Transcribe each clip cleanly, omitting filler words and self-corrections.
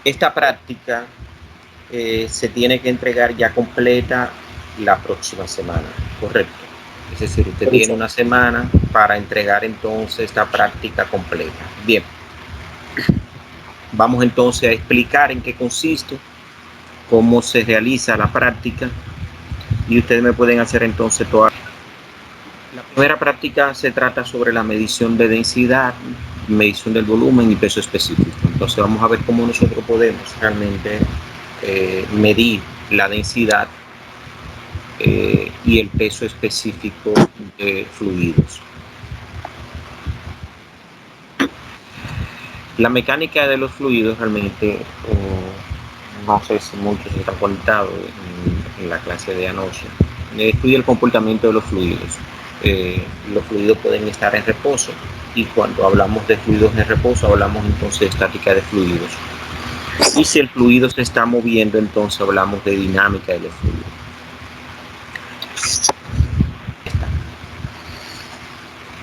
Esta práctica se tiene que entregar ya completa la próxima semana, correcto. Es decir, usted tiene una semana para entregar entonces esta práctica completa. Bien, vamos entonces a explicar en qué consiste, cómo se realiza la práctica y ustedes me pueden hacer entonces toda. La primera práctica se trata sobre la medición de densidad, medición del volumen y peso específico. Entonces vamos a ver cómo nosotros podemos realmente medir la densidad y el peso específico de fluidos. La mecánica de los fluidos realmente, no sé si muchos están conectados en la clase de anoche, estudia el comportamiento de los fluidos. Los fluidos pueden estar en reposo y cuando hablamos de fluidos en reposo hablamos entonces de estática de fluidos. Y si el fluido se está moviendo, entonces hablamos de dinámica de los fluidos.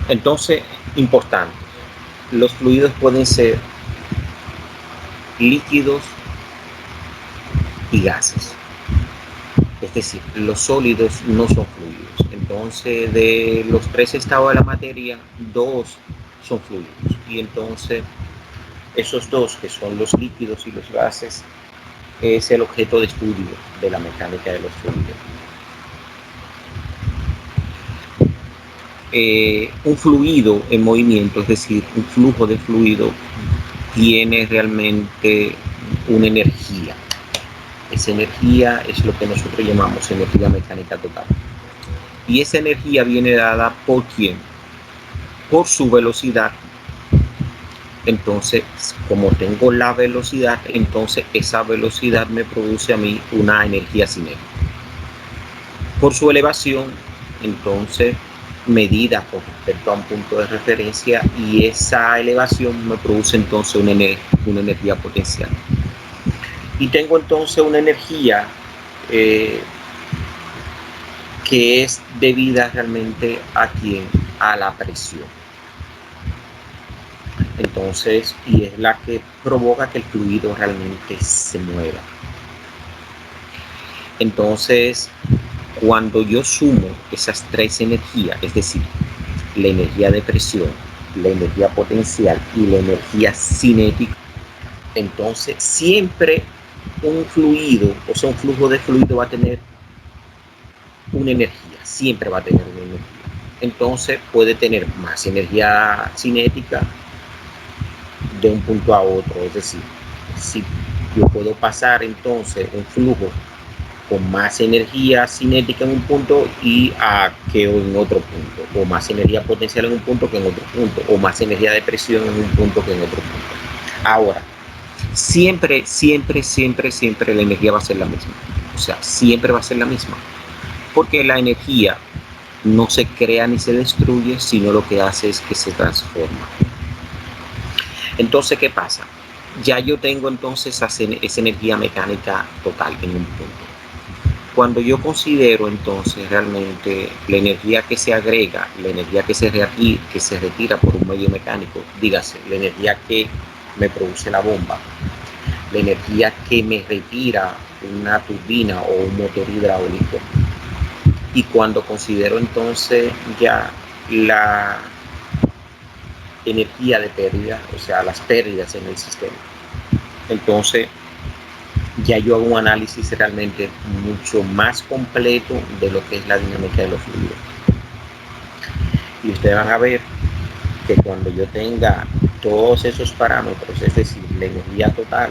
Entonces, importante, los fluidos pueden ser líquidos y gases. Es decir, los sólidos no son fluidos. Entonces, de los 3 estados de la materia, 2 son fluidos. Y entonces, esos 2, que son los líquidos y los gases, es el objeto de estudio de la mecánica de los fluidos. Un fluido en movimiento, es decir, un flujo de fluido, tiene realmente una energía. Esa energía es lo que nosotros llamamos energía mecánica total. Y esa energía viene dada por ¿quién? Por su velocidad. Entonces, como tengo la velocidad, entonces esa velocidad me produce a mí una energía cinética. Por su elevación, entonces, medida con respecto a un punto de referencia, y esa elevación me produce entonces una energía potencial. Y tengo entonces una energía que es debida realmente a ¿quién? A la presión. Entonces, y es la que provoca que el fluido realmente se mueva. Entonces, cuando yo sumo esas 3 energías, es decir, la energía de presión, la energía potencial y la energía cinética, entonces siempre un fluido, o sea, un flujo de fluido va a tener una energía, siempre va a tener una energía. Entonces puede tener más energía cinética de un punto a otro, es decir, si yo puedo pasar entonces un flujo con más energía cinética en un punto que en otro punto, o más energía potencial en un punto que en otro punto, o más energía de presión en un punto que en otro punto. Ahora, siempre la energía va a ser la misma. O sea, siempre va a ser la misma. Porque la energía no se crea ni se destruye, sino lo que hace es que se transforma. Entonces, ¿qué pasa? Ya yo tengo entonces esa energía mecánica total en un punto. Cuando yo considero entonces realmente la energía que se agrega, la energía que se retira por un medio mecánico, dígase, la energía que me produce la bomba, la energía que me retira una turbina o un motor hidráulico, y cuando considero entonces ya la energía de pérdida, o sea, las pérdidas en el sistema, entonces ya yo hago un análisis realmente mucho más completo de lo que es la dinámica de los fluidos. Y ustedes van a ver que cuando yo tenga todos esos parámetros, es decir, la energía total,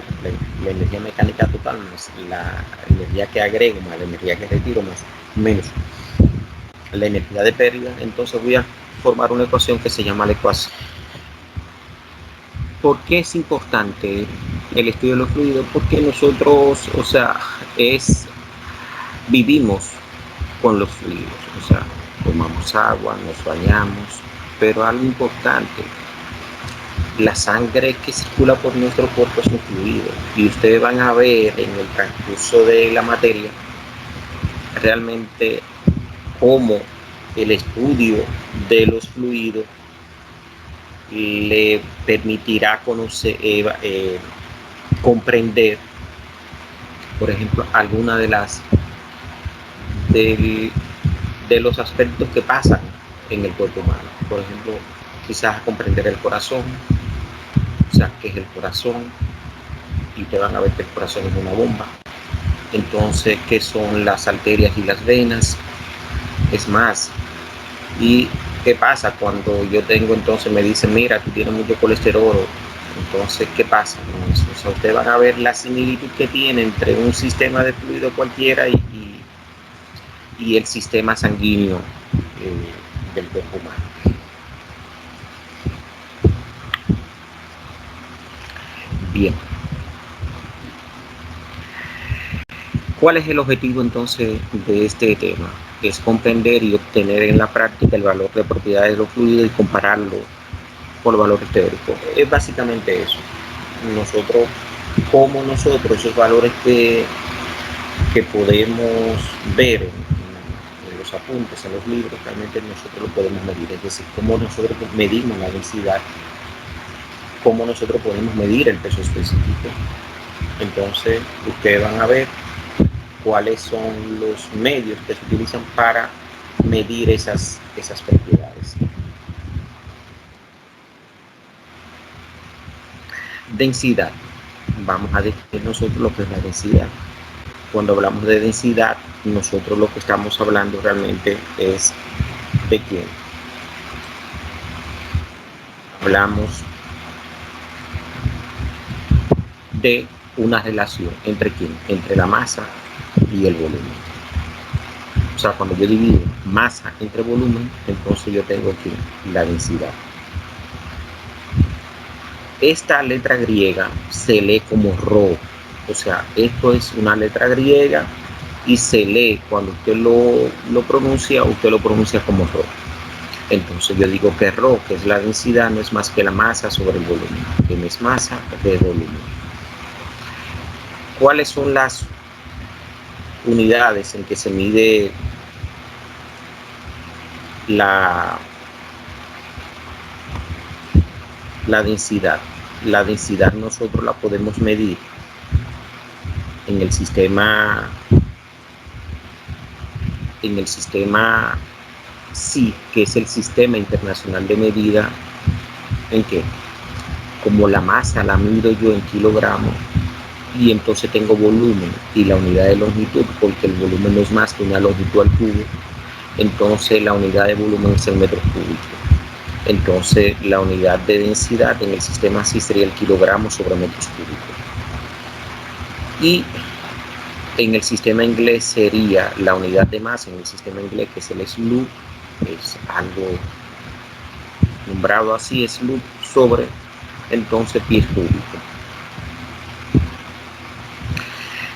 la energía mecánica total, más la energía que agrego, más la energía que retiro, menos la energía de pérdida, entonces voy a formar una ecuación que se llama la ecuación. ¿Por qué es importante el estudio de los fluidos? Porque nosotros, o sea, vivimos con los fluidos, o sea, tomamos agua, nos bañamos, pero algo importante, la sangre que circula por nuestro cuerpo es un fluido, y ustedes van a ver en el transcurso de la materia realmente cómo el estudio de los fluidos le permitirá conocer, comprender, por ejemplo, alguna de los aspectos que pasan en el cuerpo humano. Por ejemplo, quizás comprender el corazón, o sea, qué es el corazón, y te van a ver que el corazón es una bomba. Entonces, qué son las arterias y las venas. Es más, y qué pasa cuando yo tengo, entonces me dicen, mira, tú tienes mucho colesterol. Entonces, ¿qué pasa con eso? O sea, ustedes van a ver la similitud que tiene entre un sistema de fluido cualquiera y el sistema sanguíneo del cuerpo humano. Bien. ¿Cuál es el objetivo entonces de este tema? Es comprender y obtener en la práctica el valor de propiedades de los fluidos y compararlo con los valores teóricos. Es básicamente eso. Nosotros, esos valores que podemos ver en los apuntes, en los libros, realmente nosotros lo podemos medir. Es decir, cómo nosotros medimos la densidad, cómo nosotros podemos medir el peso específico. Entonces, ustedes van a ver cuáles son los medios que se utilizan para medir esas propiedades. Densidad. Vamos a definir nosotros lo que es la densidad. Cuando hablamos de densidad, nosotros lo que estamos hablando realmente es de quién. Hablamos de una relación entre quién, entre la masa y el volumen. O sea, cuando yo divido masa entre volumen, entonces yo tengo aquí la densidad. Esta letra griega se lee como Rho. O sea, esto es una letra griega y se lee, cuando usted lo pronuncia, usted lo pronuncia como Rho. Entonces yo digo que Rho, que es la densidad, no es más que la masa sobre el volumen. Que no es masa de volumen. ¿Cuáles son las unidades en que se mide la densidad? La densidad nosotros la podemos medir en el sistema SI, que es el Sistema Internacional de Medida. ¿En qué? Como la masa la mido yo en kilogramos, y entonces tengo volumen y la unidad de longitud, porque el volumen no es más que una longitud al cubo, entonces la unidad de volumen es el metro cúbico. Entonces la unidad de densidad en el sistema SI sería el kilogramo sobre metros cúbicos. Y en el sistema inglés sería la unidad de masa, en el sistema inglés, que es el SLUB, es algo nombrado así, SLUB, sobre entonces pies cúbicos.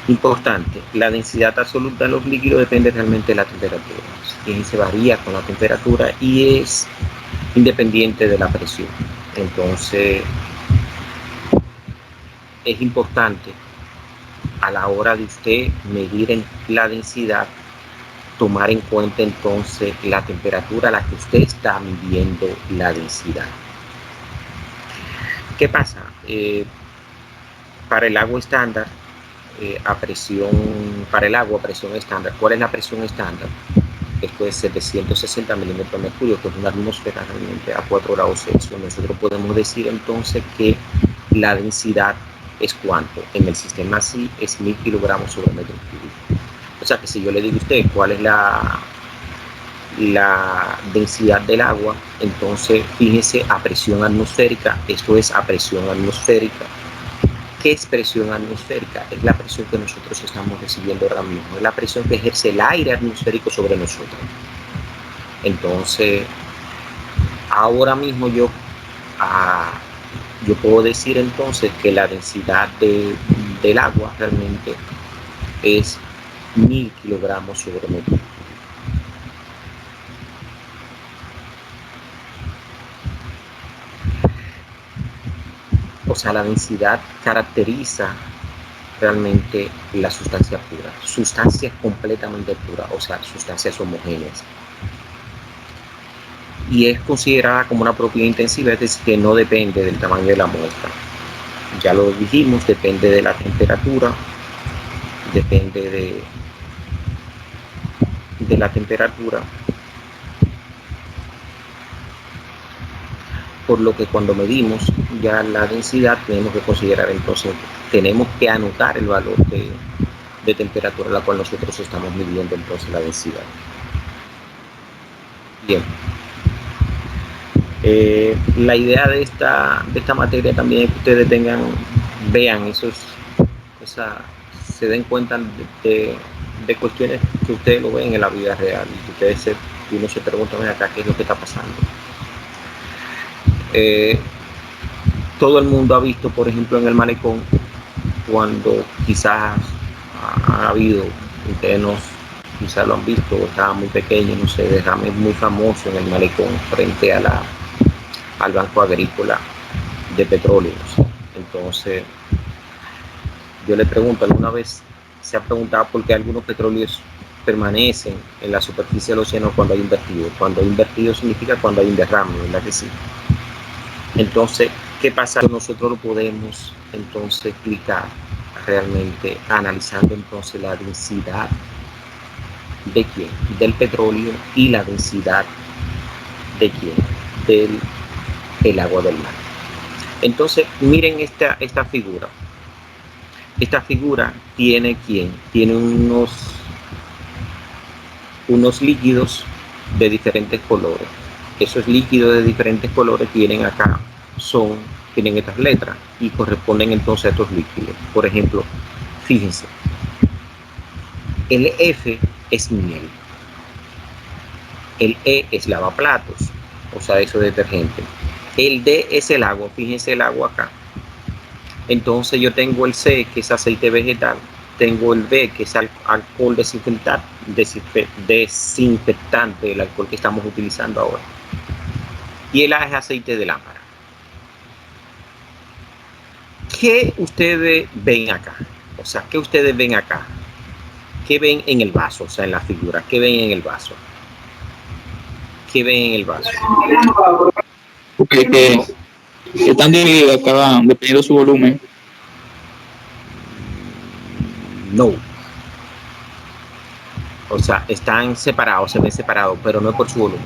Importante, la densidad absoluta de los líquidos depende realmente de la temperatura, y se varía con la temperatura y es independiente de la presión. Entonces es importante a la hora de usted medir la densidad, tomar en cuenta entonces la temperatura a la que usted está midiendo la densidad. ¿Qué pasa? Para el agua estándar, para el agua a presión estándar, ¿cuál es la presión estándar? Esto es 760 milímetros de mercurio, que es una atmósfera realmente a 4 grados Celsius. Nosotros podemos decir entonces que la densidad es cuánto. En el sistema SI es 1000 kilogramos sobre metro cúbico. O sea que si yo le digo a usted cuál es la densidad del agua, entonces fíjese a presión atmosférica. Esto es a presión atmosférica. ¿Qué es presión atmosférica? Es la presión que nosotros estamos recibiendo ahora mismo. Es la presión que ejerce el aire atmosférico sobre nosotros. Entonces, ahora mismo yo puedo decir entonces que la densidad del agua realmente es 1000 kilogramos sobre metro. O sea, la densidad caracteriza realmente la sustancia pura, sustancias completamente puras, o sea, sustancias homogéneas. Y es considerada como una propiedad intensiva, es decir, que no depende del tamaño de la muestra. Ya lo dijimos, depende de la temperatura, depende de la temperatura, por lo que cuando medimos ya la densidad tenemos que considerar, entonces tenemos que anotar el valor de temperatura a la cual nosotros estamos midiendo entonces la densidad. Bien. La idea de esta materia también es que ustedes vean se den cuenta de cuestiones que ustedes lo ven en la vida real y que uno se pregunta, ven acá, ¿qué es lo que está pasando? Todo el mundo ha visto, por ejemplo, en el malecón, cuando quizás ha habido, ustedes quizás lo han visto, estaba muy pequeño, no sé, derrames muy famoso en el malecón frente al Banco Agrícola de Petróleos. Entonces, yo le pregunto, ¿alguna vez se ha preguntado por qué algunos petróleos permanecen en la superficie del océano cuando hay un vertido? Cuando hay un vertido significa cuando hay un derrame, ¿verdad que sí? Entonces, ¿qué pasa? Nosotros lo podemos entonces explicar realmente analizando entonces la densidad de quién, del petróleo, y la densidad de quién, del agua del mar. Entonces, miren esta figura. Esta figura tiene quién, tiene unos líquidos de diferentes colores. Esos líquidos de diferentes colores tienen estas letras y corresponden entonces a estos líquidos. Por ejemplo, fíjense, el F es miel, el E es lavaplatos, o sea, eso es detergente. El D es el agua, fíjense el agua acá. Entonces yo tengo el C, que es aceite vegetal, tengo el B, que es alcohol desinfectante, el alcohol que estamos utilizando ahora, y el A es aceite de lámpara. ¿Qué ustedes ven acá? O sea, ¿qué ustedes ven acá? ¿Qué ven en el vaso? O sea, en la figura, ¿qué ven en el vaso? ¿Qué ven en el vaso? Que están divididas dependiendo de su volumen. No. O sea, están separados, se ven separados, pero no es por su volumen.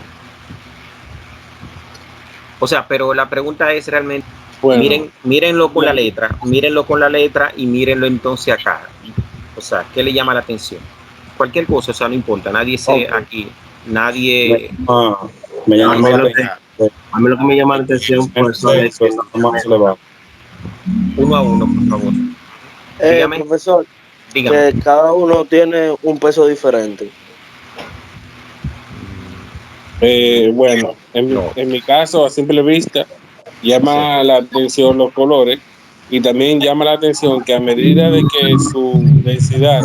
O sea, pero la pregunta es realmente, bueno, mírenlo con la letra y mírenlo entonces acá. O sea, ¿qué le llama la atención? Cualquier cosa, o sea, no importa, nadie aquí, nadie... Me llama a mí lo que me llama la atención, profesor, es que uno a uno, por favor. Dígame. Profesor, dígame. Que cada uno tiene un peso diferente. Bueno, en mi caso, a simple vista, llama la atención los colores, y también llama la atención que a medida de que su densidad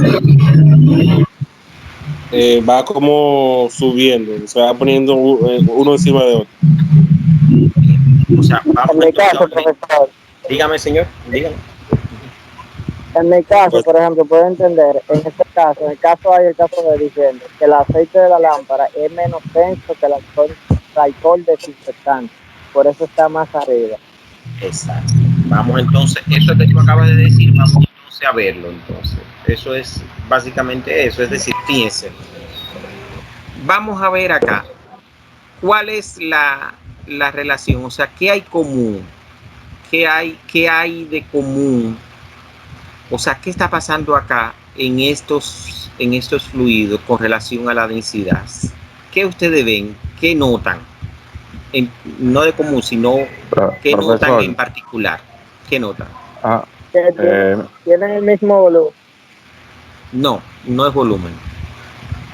va como subiendo, se va poniendo uno encima de otro. O sea, vamos en mi caso, profesor. Dígame, señor, dígame. En mi caso, por ejemplo, puedo entender, en el caso hay el caso de diciendo que el aceite de la lámpara es menos denso que el alcohol desinfectante, por eso está más arriba. Exacto. Vamos entonces, eso que tú acabas de decir, vamos entonces a verlo entonces. Eso es básicamente eso, es decir, fíjense. Vamos a ver acá, ¿cuál es la relación? O sea, ¿qué hay común? ¿Qué hay de común? O sea, ¿qué está pasando acá en estos fluidos con relación a la densidad? ¿Qué ustedes ven? ¿Qué notan? No de común, sino ¿qué notan en particular? ¿Qué notan? ¿Tienen el mismo volumen? No, no es volumen.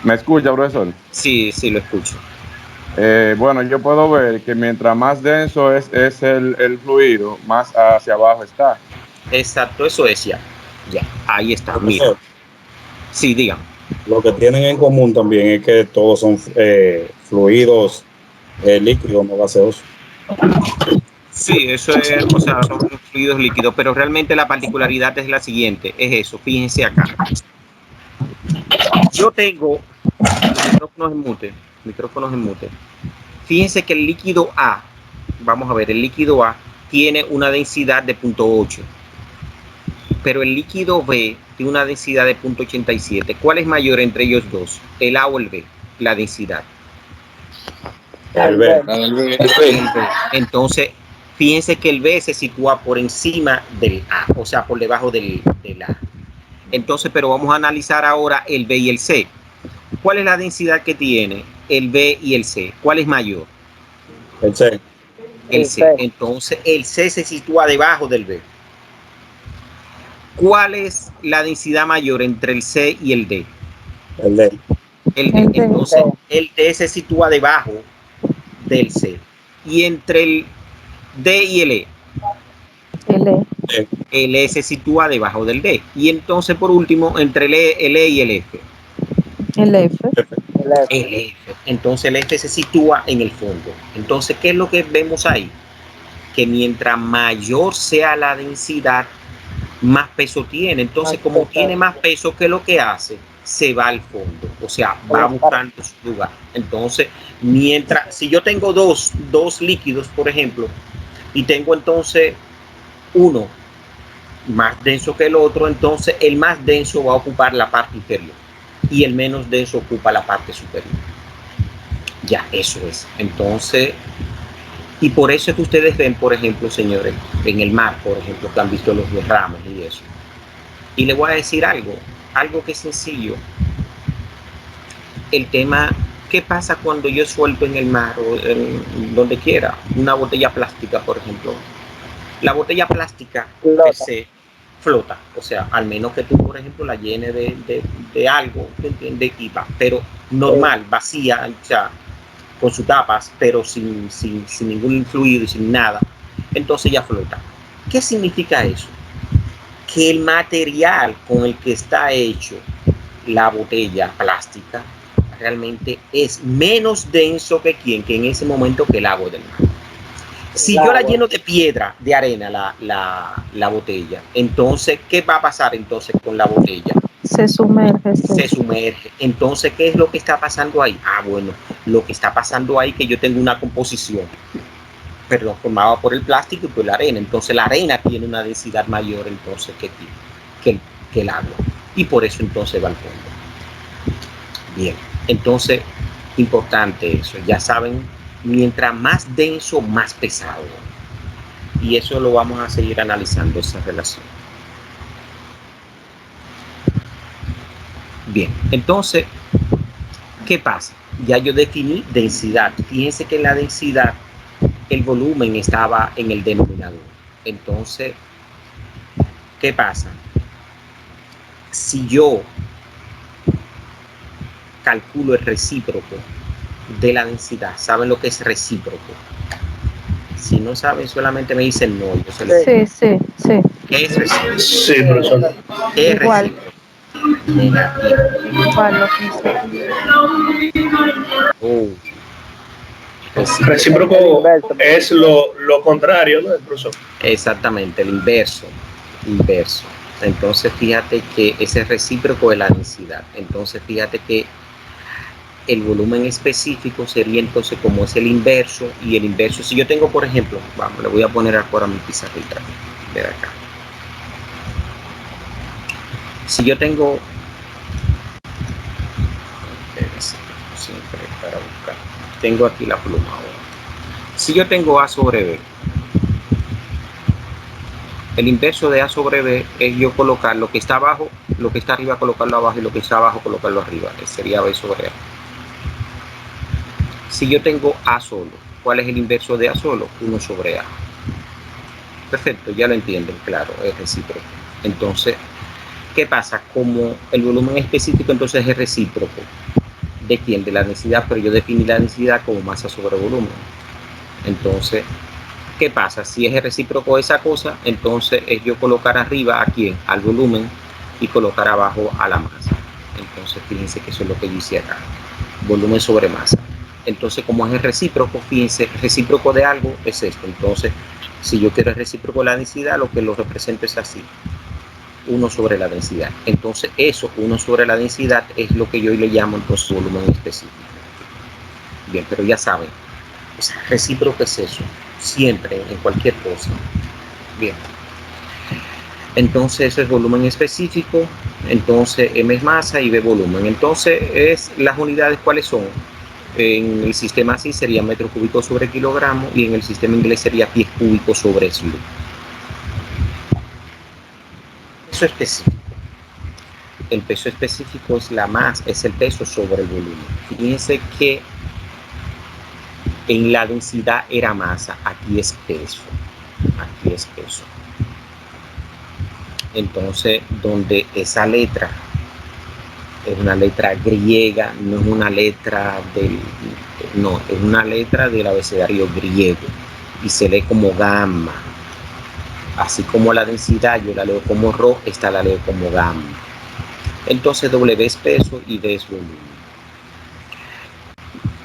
¿Me escucha, profesor? Sí, lo escucho. Bueno, yo puedo ver que mientras más denso es el fluido, más hacia abajo está. Exacto, eso es ya, ahí está, mira. Sí, dígame. Lo que tienen en común también es que todos son fluidos líquidos, no gaseosos. Sí, eso es, o sea, son fluidos líquidos, pero realmente la particularidad es la siguiente, es eso, fíjense acá. Yo tengo micrófonos en mute. Fíjense que el líquido A, vamos a ver, el líquido A tiene una densidad de 0.8, pero el líquido B tiene una densidad de 0.87. ¿Cuál es mayor entre ellos dos? ¿El A o el B? La densidad. El B. Entonces, fíjense que el B se sitúa por encima del A, o sea, por debajo del A. Entonces, pero vamos a analizar ahora el B y el C. ¿Cuál es la densidad que tiene el B y el C? ¿Cuál es mayor? El C. El C. Entonces, el C se sitúa debajo del B. ¿Cuál es la densidad mayor entre el C y el D? El D. El D. Entonces, el D se sitúa debajo del C. Y entre el D y el E. El E se sitúa debajo del D. Y entonces, por último, entre el E y el F. El F. El F. Entonces, el F se sitúa en el fondo. Entonces, ¿qué es lo que vemos ahí? Que mientras mayor sea la densidad, más peso tiene. Entonces, como tiene más peso, ¿qué es lo que hace? Se va al fondo. O sea, va buscando su lugar. Entonces, mientras, si yo tengo dos líquidos, por ejemplo, y tengo entonces uno más denso que el otro, entonces el más denso va a ocupar la parte inferior y el menos denso ocupa la parte superior. Ya, eso es. Entonces, y por eso es que ustedes ven, por ejemplo, señores, en el mar, por ejemplo, que han visto los derrames y eso. Y les voy a decir algo que es sencillo. El tema, ¿qué pasa cuando yo suelto en el mar o en donde quiera una botella plástica, por ejemplo? La botella plástica se flota, o sea, al menos que tú, por ejemplo, la llenes de algo, ¿entiendes? Y va, pero normal, vacía, o sea, con sus tapas, pero sin ningún fluido y sin nada, entonces ya flota. ¿Qué significa eso? Que el material con el que está hecho la botella plástica realmente es menos denso que en ese momento que el agua del mar. Si yo la lleno de piedra, de arena, la botella, entonces, ¿qué va a pasar entonces con la botella? Se sumerge. Se sumerge. Entonces, ¿qué es lo que está pasando ahí? Ah, bueno, lo que está pasando ahí es que yo tengo una composición, perdón, formada por el plástico y por la arena. Entonces, la arena tiene una densidad mayor entonces que el agua. Y por eso entonces va al fondo. Bien, entonces, importante eso. Ya saben, mientras más denso, más pesado. Y eso lo vamos a seguir analizando, esa relación. Bien, entonces, ¿qué pasa? Ya yo definí densidad. Fíjense que en la densidad el volumen estaba en el denominador. Entonces, ¿qué pasa? Si yo calculo el recíproco de la densidad, ¿saben lo que es recíproco? Si no saben, solamente me dicen no. Yo se les... Sí. ¿Qué es recíproco? Sí, profesor. ¿Qué es recíproco? Negativo. Igual Recíproco es lo contrario, ¿no, profesor? Exactamente, el inverso. Entonces, fíjate que ese es recíproco de la densidad. Entonces, fíjate que el volumen específico sería entonces como es el inverso, y el inverso, si yo tengo, por ejemplo, vamos, le voy a poner ahora mi pizarrita, ver acá. Si yo tengo, siempre para buscar, tengo aquí la pluma ahora. Si yo tengo A sobre B, el inverso de A sobre B es yo colocar lo que está abajo, lo que está arriba colocarlo abajo, y lo que está abajo colocarlo arriba, que sería B sobre A. Si yo tengo A solo, ¿cuál es el inverso de A solo? 1 sobre A. Perfecto, ya lo entienden, claro, es recíproco. Entonces, ¿qué pasa? Como el volumen específico, entonces es recíproco. ¿De quién? De la densidad, pero yo definí la densidad como masa sobre volumen. Entonces, ¿qué pasa? Si es el recíproco de esa cosa, entonces es yo colocar arriba a quién, al volumen, y colocar abajo a la masa. Entonces, fíjense que eso es lo que yo hice acá. Volumen sobre masa. Entonces, como es el recíproco, fíjense, el recíproco de algo es esto. Entonces, si yo quiero el recíproco de la densidad, lo que lo represento es así. 1 sobre la densidad. Entonces, eso, 1 sobre la densidad, es lo que yo le llamo entonces volumen específico. Bien, pero ya saben, recíproco es eso. siempre, en cualquier cosa. Bien. Entonces eso es volumen específico, entonces M es masa y V volumen. Entonces las unidades, ¿cuáles son? En el sistema así sería metro cúbico sobre kilogramo y en el sistema inglés sería pies cúbicos sobre SLU. Peso específico. El peso específico es es el peso sobre el volumen. Fíjense que en la densidad era masa, aquí es peso. Aquí es peso. Entonces, donde esa letra es una letra griega, no es una letra es una letra del abecedario griego y se lee como gamma. Así como la densidad yo la leo como rho, esta la leo como gamma. Entonces W es peso y D es volumen.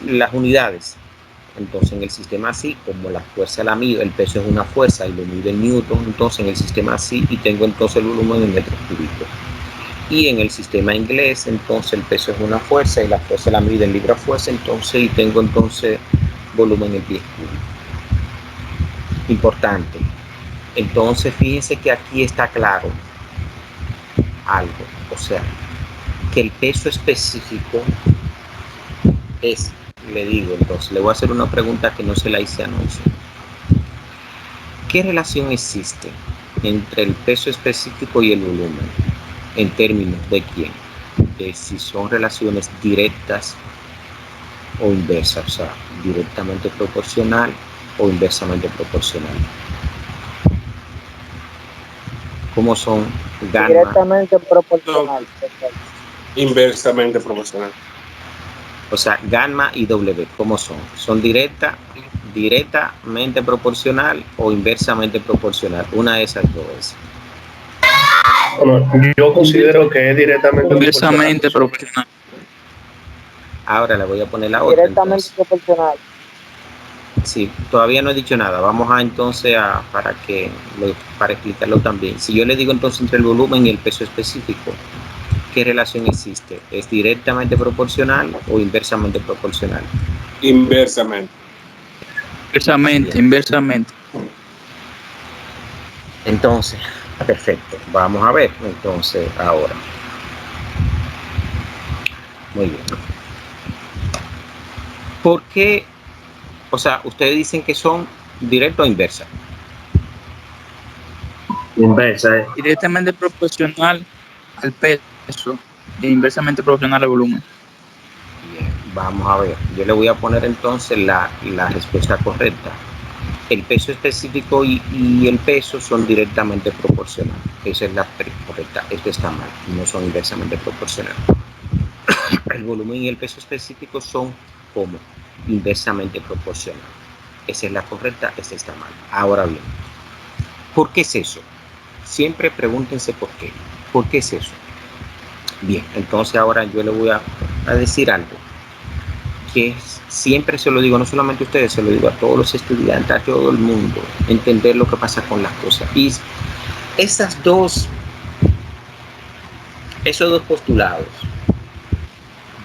Las unidades. Entonces en el sistema así, como la fuerza la mido, el peso es una fuerza y lo mide en newton, entonces en el sistema así y tengo entonces el volumen en metros cúbicos. Y en el sistema inglés, entonces el peso es una fuerza y la fuerza la mide en libra fuerza, entonces y tengo entonces volumen en pies cúbicos. Importante. Entonces fíjense que aquí está claro algo, o sea, que el peso específico es, le digo, entonces le voy a hacer una pregunta que no se la hice anoche. ¿Qué relación existe entre el peso específico y el volumen? En términos de quién, de si son relaciones directas o inversas, o sea, directamente proporcional o inversamente proporcional. ¿Cómo son gamma? Directamente proporcional. Inversamente proporcional. O sea, gamma y W, ¿cómo son? ¿Son directamente proporcional o inversamente proporcional? Una de esas dos. Bueno, yo considero que es directamente proporcional. Ahora le voy a poner la otra. Directamente proporcional. Sí, todavía no he dicho nada. Vamos a entonces para explicarlo también. Si yo le digo entonces entre el volumen y el peso específico, ¿qué relación existe? ¿Es directamente proporcional o inversamente proporcional? Inversamente. Inversamente. Entonces, perfecto. Vamos a ver entonces ahora. Muy bien. ¿Por qué? O sea, ustedes dicen que son directa o inversa. Inversa. Directamente proporcional al peso e inversamente proporcional al volumen. Bien, vamos a ver. Yo le voy a poner entonces la respuesta correcta. El peso específico y el peso son directamente proporcionales. Esa es la correcta. Esto está mal. No son inversamente proporcionales. El volumen y el peso específico son como inversamente proporcionales. Esa es la correcta. Esta está mal. Ahora bien, ¿por qué es eso? Siempre pregúntense por qué. ¿Por qué es eso? Bien, entonces ahora yo le voy a decir algo que siempre se lo digo, no solamente a ustedes, se lo digo a todos los estudiantes, a todo el mundo, entender lo que pasa con las cosas. Y esos dos postulados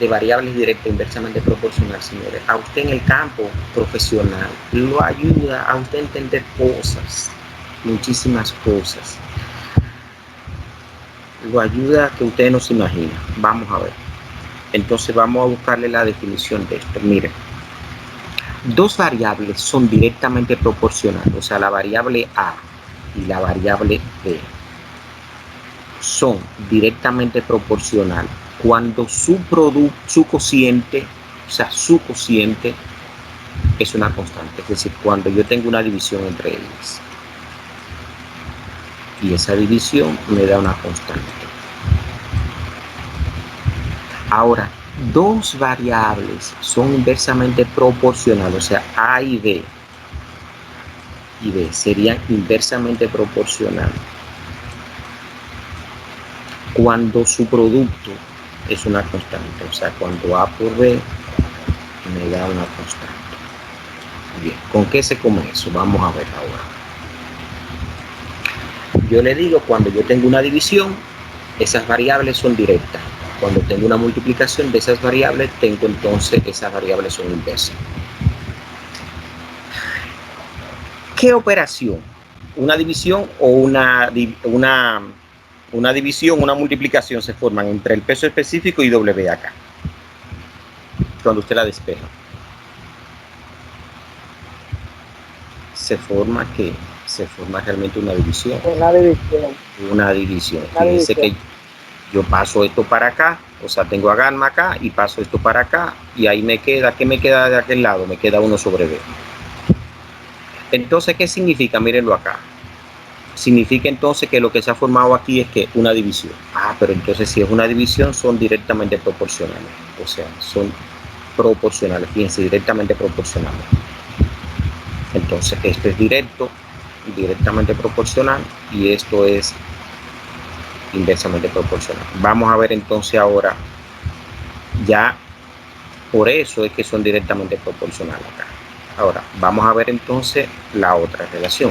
de variables directas inversamente proporcional, señores, a usted en el campo profesional lo ayuda a usted a entender cosas, muchísimas cosas. Lo ayuda a que usted no se imagina. Vamos a ver. Entonces vamos a buscarle la definición de esto. Miren, dos variables son directamente proporcionales, o sea, la variable A y la variable B son directamente proporcionales cuando su cociente, o sea, su cociente es una constante, es decir, cuando yo tengo una división entre ellas y esa división me da una constante. Ahora, dos variables son inversamente proporcionales, o sea, A y B serían inversamente proporcionales cuando su producto es una constante, o sea, cuando A por B me da una constante. Bien, ¿con qué se come eso? Vamos a ver ahora. Yo le digo, cuando yo tengo una división, esas variables son directas. Cuando tengo una multiplicación de esas variables, tengo entonces esas variables son inversas. ¿Qué operación? ¿Una división o una división, una multiplicación se forman entre el peso específico y W acá? Cuando usted la despeja. Se forma realmente una división. Una división. Fíjense que yo paso esto para acá, o sea, tengo a gamma acá y paso esto para acá, y ahí me queda, ¿qué me queda de aquel lado? Me queda 1 sobre B. Entonces, ¿qué significa? Mírenlo acá. Significa entonces que lo que se ha formado aquí es que una división. Pero entonces si es una división son directamente proporcionales. O sea, son proporcionales. Fíjense, directamente proporcionales. Entonces, esto es directamente proporcional, y esto es inversamente proporcional. Vamos a ver entonces ahora, ya por eso es que son directamente proporcionales acá. Ahora, vamos a ver entonces la otra relación.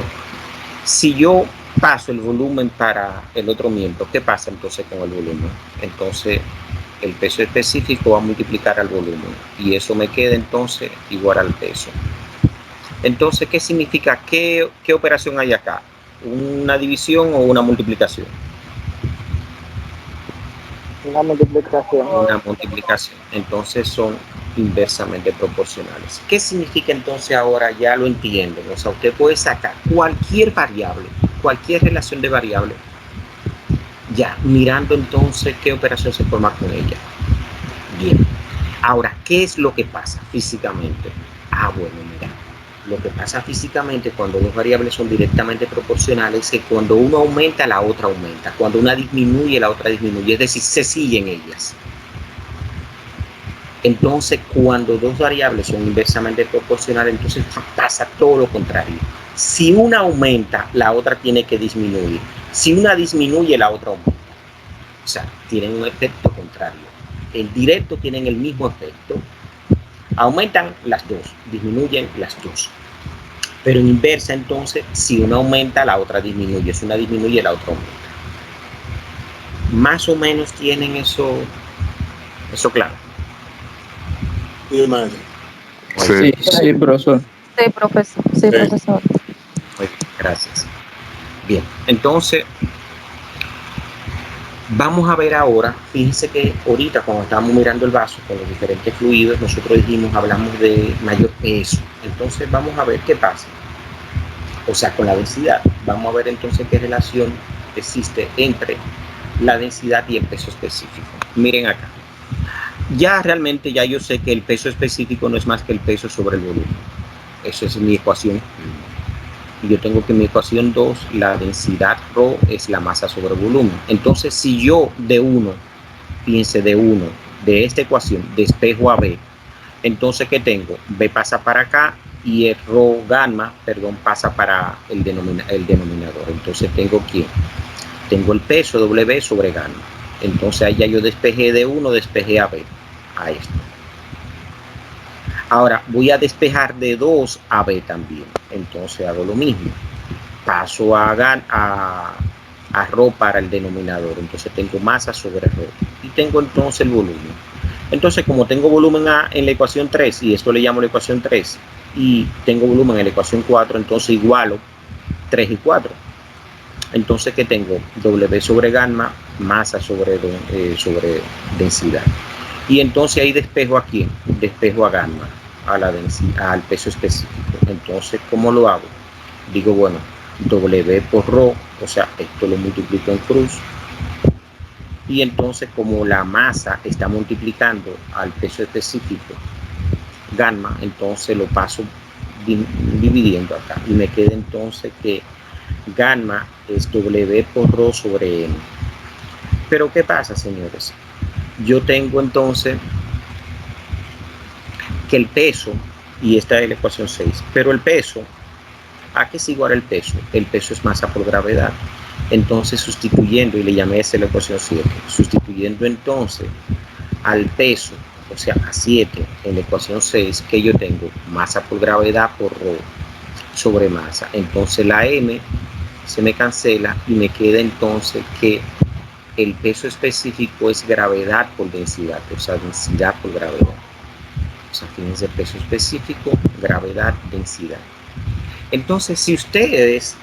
Si yo paso el volumen para el otro miembro, ¿qué pasa entonces con el volumen? Entonces, el peso específico va a multiplicar al volumen, y eso me queda entonces igual al peso. Entonces, ¿qué significa? ¿Qué operación hay acá? ¿Una división o una multiplicación? Una multiplicación. Una multiplicación. Entonces son inversamente proporcionales. ¿Qué significa entonces ahora? Ya lo entienden. O sea, usted puede sacar cualquier variable, cualquier relación de variable, ya mirando entonces qué operación se forma con ella. Bien. Ahora, ¿qué es lo que pasa físicamente? Bueno, mira. Lo que pasa físicamente cuando dos variables son directamente proporcionales es que cuando uno aumenta, la otra aumenta. Cuando una disminuye, la otra disminuye. Es decir, se siguen ellas. Entonces, cuando dos variables son inversamente proporcionales, entonces pasa todo lo contrario. Si una aumenta, la otra tiene que disminuir. Si una disminuye, la otra aumenta. O sea, tienen un efecto contrario. En directo tienen el mismo efecto. Aumentan las dos, disminuyen las dos. Pero en inversa, entonces, si una aumenta, la otra disminuye. Si una disminuye, la otra aumenta. Más o menos tienen eso claro. Sí, madre. Sí, profesor. Sí, profesor. Sí, profesor. Muy bien, gracias. Bien, entonces, vamos a ver ahora, fíjense que ahorita cuando estábamos mirando el vaso con los diferentes fluidos, nosotros hablamos de mayor peso. Entonces vamos a ver qué pasa. O sea, con la densidad. Vamos a ver entonces qué relación existe entre la densidad y el peso específico. Miren acá. Ya realmente yo sé que el peso específico no es más que el peso sobre el volumen. Esa es mi ecuación. Y yo tengo que en mi ecuación 2, la densidad ρ es la masa sobre volumen. Entonces, si yo piense de esta ecuación, despejo a B, entonces, ¿qué tengo? B pasa para acá y el ρ gamma, pasa para el denominador. Entonces, tengo el peso W sobre gamma. Entonces, ahí ya yo despejé de 1, despejé a B. A esto. Ahora voy a despejar de 2 a B también. Entonces hago lo mismo. Paso a ρ para el denominador. Entonces tengo masa sobre ρ. Y tengo entonces el volumen. Entonces, como tengo volumen en la ecuación 3, y esto le llamo la ecuación 3, y tengo volumen en la ecuación 4, entonces igualo 3 y 4. Entonces, ¿qué tengo? W sobre gamma, masa sobre densidad. Y entonces ahí despejo a quién? Despejo a gamma, a la densidad, al peso específico. Entonces, ¿cómo lo hago? Digo, bueno, W por ρ, o sea, esto lo multiplico en cruz. Y entonces, como la masa está multiplicando al peso específico, gamma, entonces lo paso dividiendo acá. Y me queda entonces que gamma es W por ρ sobre M. Pero ¿qué pasa, señores? Yo tengo entonces que el peso, y esta es la ecuación 6, pero el peso, ¿a qué es igual el peso? El peso es masa por gravedad. Entonces, sustituyendo, y le llamé esa la ecuación 7, sustituyendo entonces al peso, o sea, a 7 en la ecuación 6, que yo tengo masa por gravedad por ρ sobre masa. Entonces la M se me cancela y me queda entonces que el peso específico es gravedad por densidad, o sea, densidad por gravedad. O sea, fíjense, peso específico, gravedad, densidad. Entonces, si ustedes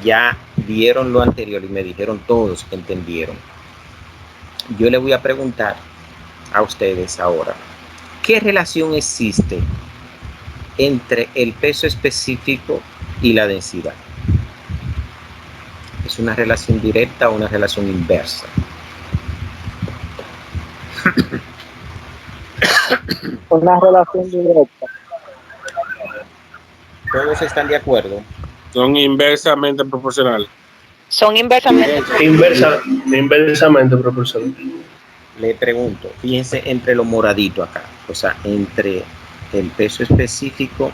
ya vieron lo anterior y me dijeron todos que entendieron, yo le voy a preguntar a ustedes ahora, ¿qué relación existe entre el peso específico y la densidad? ¿Es una relación directa o una relación inversa? Una relación directa. ¿Todos están de acuerdo? Son inversamente proporcionales. Son inversamente proporcionales. Le pregunto, fíjense entre lo moradito acá, o sea, entre el peso específico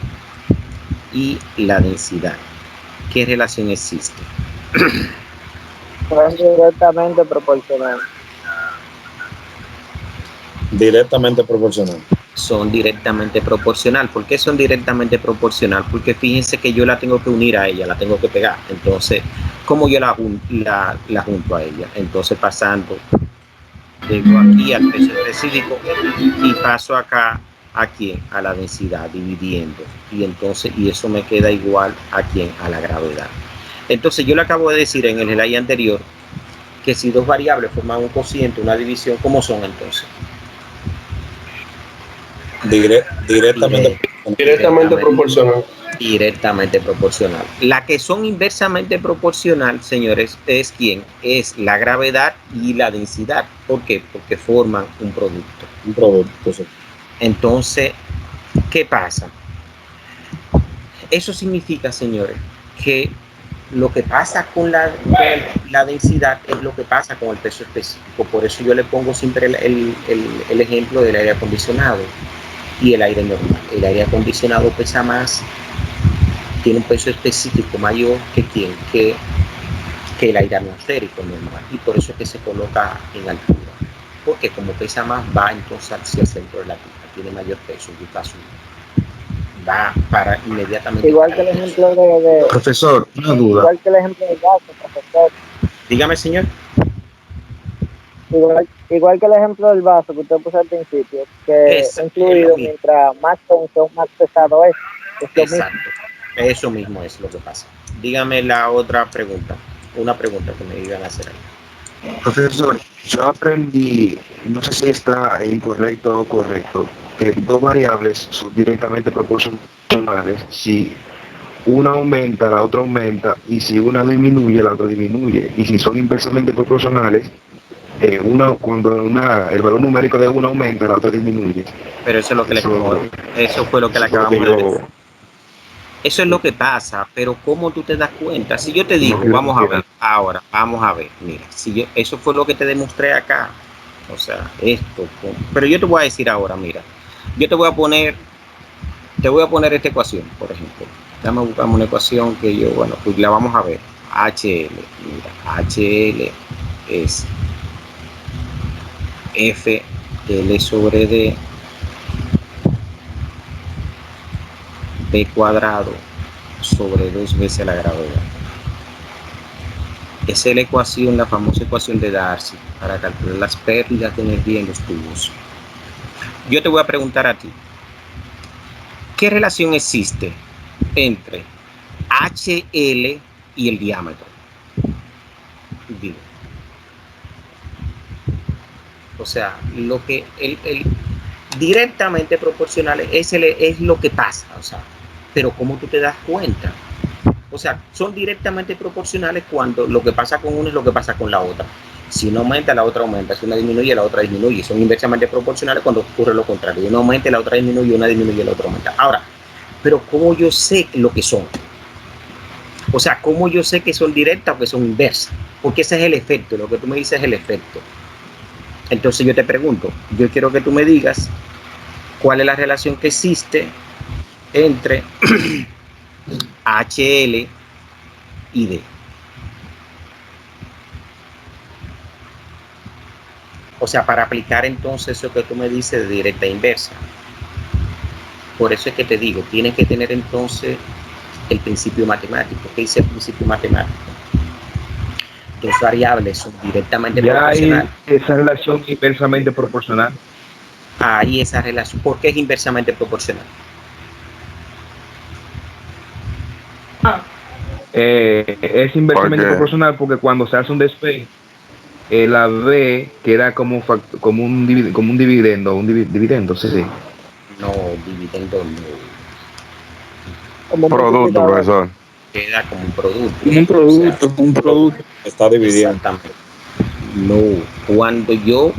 y la densidad. ¿Qué relación existe? Son directamente proporcional. Directamente proporcional. Son directamente proporcional. ¿Por qué son directamente proporcional? Porque fíjense que yo la tengo que unir a ella, la tengo que pegar. Entonces, ¿cómo yo la junto a ella? Entonces, pasando, llego aquí al peso específico y paso acá a quién, a la densidad, dividiendo. Y entonces, y eso me queda igual a quién, a la gravedad. Entonces, yo le acabo de decir en el slide anterior que si dos variables forman un cociente, una división, ¿cómo son entonces? Directamente proporcional. Directamente proporcional. La que son inversamente proporcional, señores, es quién, es la gravedad y la densidad. ¿Por qué? Porque forman un producto. Un producto, sí. Entonces, ¿qué pasa? Eso significa, señores, que lo que pasa con la densidad es lo que pasa con el peso específico. Por eso yo le pongo siempre el ejemplo del aire acondicionado y el aire normal. El aire acondicionado pesa más, tiene un peso específico mayor que el aire atmosférico normal, y por eso es que se coloca en altura, porque como pesa más, va entonces hacia el centro de la Tierra, tiene mayor peso, en tu caso va para inmediatamente. Igual que el ejemplo de Profesor, una duda. Igual que el ejemplo del vaso, profesor. Dígame, señor. Igual que el ejemplo del vaso que usted puso al principio, que es incluido mientras más tenso, más pesado es. Exacto. Eso mismo es lo que pasa. Dígame la otra pregunta. Una pregunta que me iban a hacer ahí. Profesor, yo aprendí, no sé si está incorrecto o correcto, que dos variables son directamente proporcionales. Si una aumenta, la otra aumenta, y si una disminuye, la otra disminuye. Y si son inversamente proporcionales, cuando el valor numérico de una aumenta, la otra disminuye. Pero eso es lo que eso fue lo que le acabamos de decir. Eso es lo que pasa, pero ¿cómo tú te das cuenta? Si yo te digo, vamos a ver, ahora, vamos a ver, mira, eso fue lo que te demostré acá, o sea, esto, pero yo te voy a decir ahora, mira, yo te voy a poner esta ecuación, por ejemplo, déjame buscar una ecuación que yo, bueno, pues la vamos a ver, HL, mira, HL es FL sobre D B cuadrado sobre 2 veces la gravedad. Esa es la ecuación, la famosa ecuación de Darcy, para calcular las pérdidas de energía en los tubos. Yo te voy a preguntar a ti, ¿qué relación existe entre HL y el diámetro? Digo. O sea, lo que el directamente proporcional es lo que pasa, o sea, pero ¿cómo tú te das cuenta? O sea, son directamente proporcionales cuando lo que pasa con una es lo que pasa con la otra. Si una aumenta, la otra aumenta. Si una disminuye, la otra disminuye. Son inversamente proporcionales cuando ocurre lo contrario. Una aumenta, la otra disminuye, una disminuye, la otra aumenta. Ahora, pero ¿cómo yo sé lo que son? O sea, ¿cómo yo sé que son directas o que son inversas? Porque ese es el efecto. Lo que tú me dices es el efecto. Entonces yo te pregunto, yo quiero que tú me digas cuál es la relación que existe entre HL y D. O sea, para aplicar entonces eso que tú me dices de directa e inversa. Por eso es que te digo, tienes que tener entonces el principio matemático. ¿Qué dice el principio matemático? Dos variables son directamente proporcionales. Hay esa relación inversamente proporcional. Ahí esa relación. ¿Por qué es inversamente proporcional? es inversamente proporcional porque cuando se hace un despegue, la B queda como un dividendo, dividendo, sí. No, dividendo no. Como producto, profesor. Queda como un producto. Un producto. Está dividiendo. Exactamente. No, cuando yo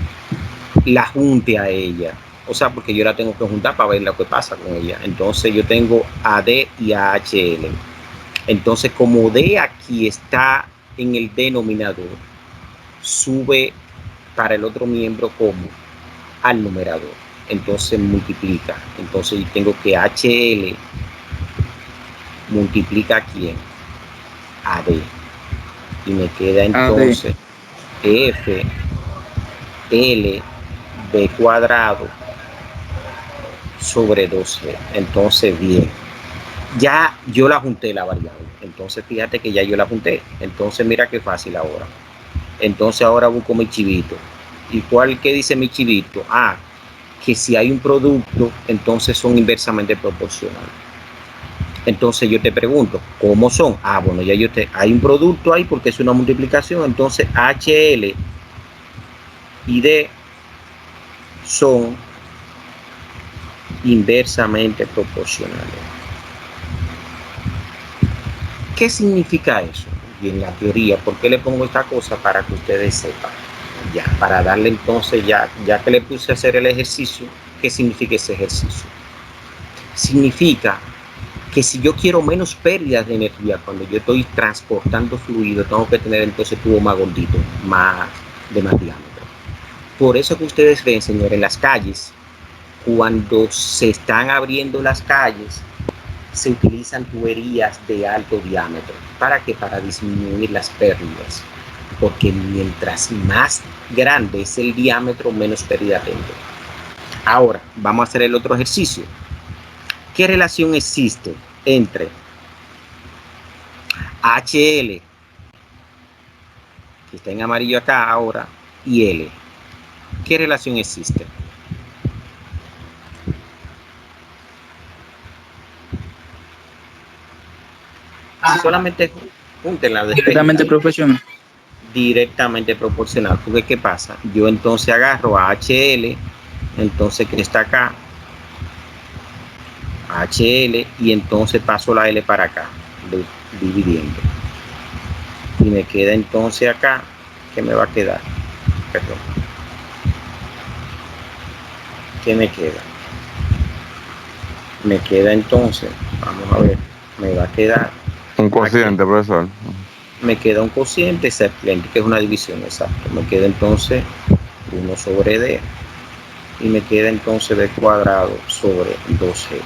la junte a ella, o sea, porque yo la tengo que juntar para ver lo que pasa con ella. Entonces yo tengo AD y AHL. Entonces, como D aquí está en el denominador, sube para el otro miembro como al numerador. Entonces multiplica. Entonces yo tengo que HL multiplica aquí en AD. Y me queda entonces F L B cuadrado sobre 2G. Entonces, bien. Ya yo la junté la variable. Entonces, fíjate que ya yo la junté. Entonces, mira qué fácil ahora. Entonces, ahora busco mi chivito. ¿Y qué dice mi chivito? Ah, que si hay un producto, entonces son inversamente proporcionales. Entonces, yo te pregunto, ¿cómo son? Ah, bueno, ya hay un producto ahí porque es una multiplicación. Entonces, HL y D son inversamente proporcionales. ¿Qué significa eso? Y en la teoría, ¿por qué le pongo esta cosa? Para que ustedes sepan. Ya, para darle entonces, ya que le puse a hacer el ejercicio, ¿qué significa ese ejercicio? Significa que si yo quiero menos pérdidas de energía cuando yo estoy transportando fluido, tengo que tener entonces tubo más gordito, de más diámetro. Por eso que ustedes ven, señores, en las calles, cuando se están abriendo las calles, se utilizan tuberías de alto diámetro. ¿Para qué? Para disminuir las pérdidas. Porque mientras más grande es el diámetro, menos pérdida tengo. Ahora, vamos a hacer el otro ejercicio. ¿Qué relación existe entre HL, que está en amarillo acá ahora, y L? ¿Qué relación existe? Solamente júntenla. Directamente profesional. Directamente proporcional. Porque ¿qué pasa? Yo entonces agarro a HL, entonces que está acá, HL, y entonces paso la L para acá, dividiendo. Y me queda entonces acá, ¿qué me va a quedar? Perdón. ¿Qué me queda? Me queda entonces, vamos a ver, me va a quedar un cociente, aquí, profesor. Me queda un cociente excelente, que es una división, exacto. Me queda entonces 1 sobre D y me queda entonces D cuadrado sobre 2G.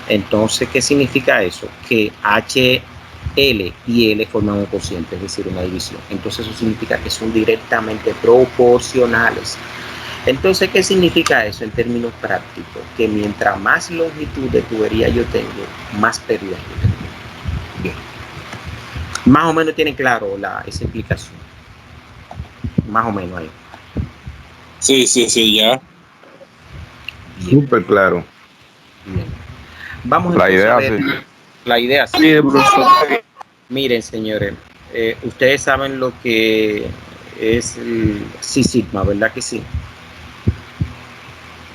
Entonces, ¿qué significa eso? Que HL y L forman un cociente, es decir, una división. Entonces eso significa que son directamente proporcionales. Entonces, ¿qué significa eso en términos prácticos? Que mientras más longitud de tubería yo tengo, más pérdidas yo tengo. Bien. Más o menos tienen claro esa explicación. Más o menos ahí. Sí, ya. Súper claro. Bien. Vamos la idea, a ver. Sí. La idea, sí. Miren, señores, ustedes saben lo que es el Six Sigma, ¿verdad que sí?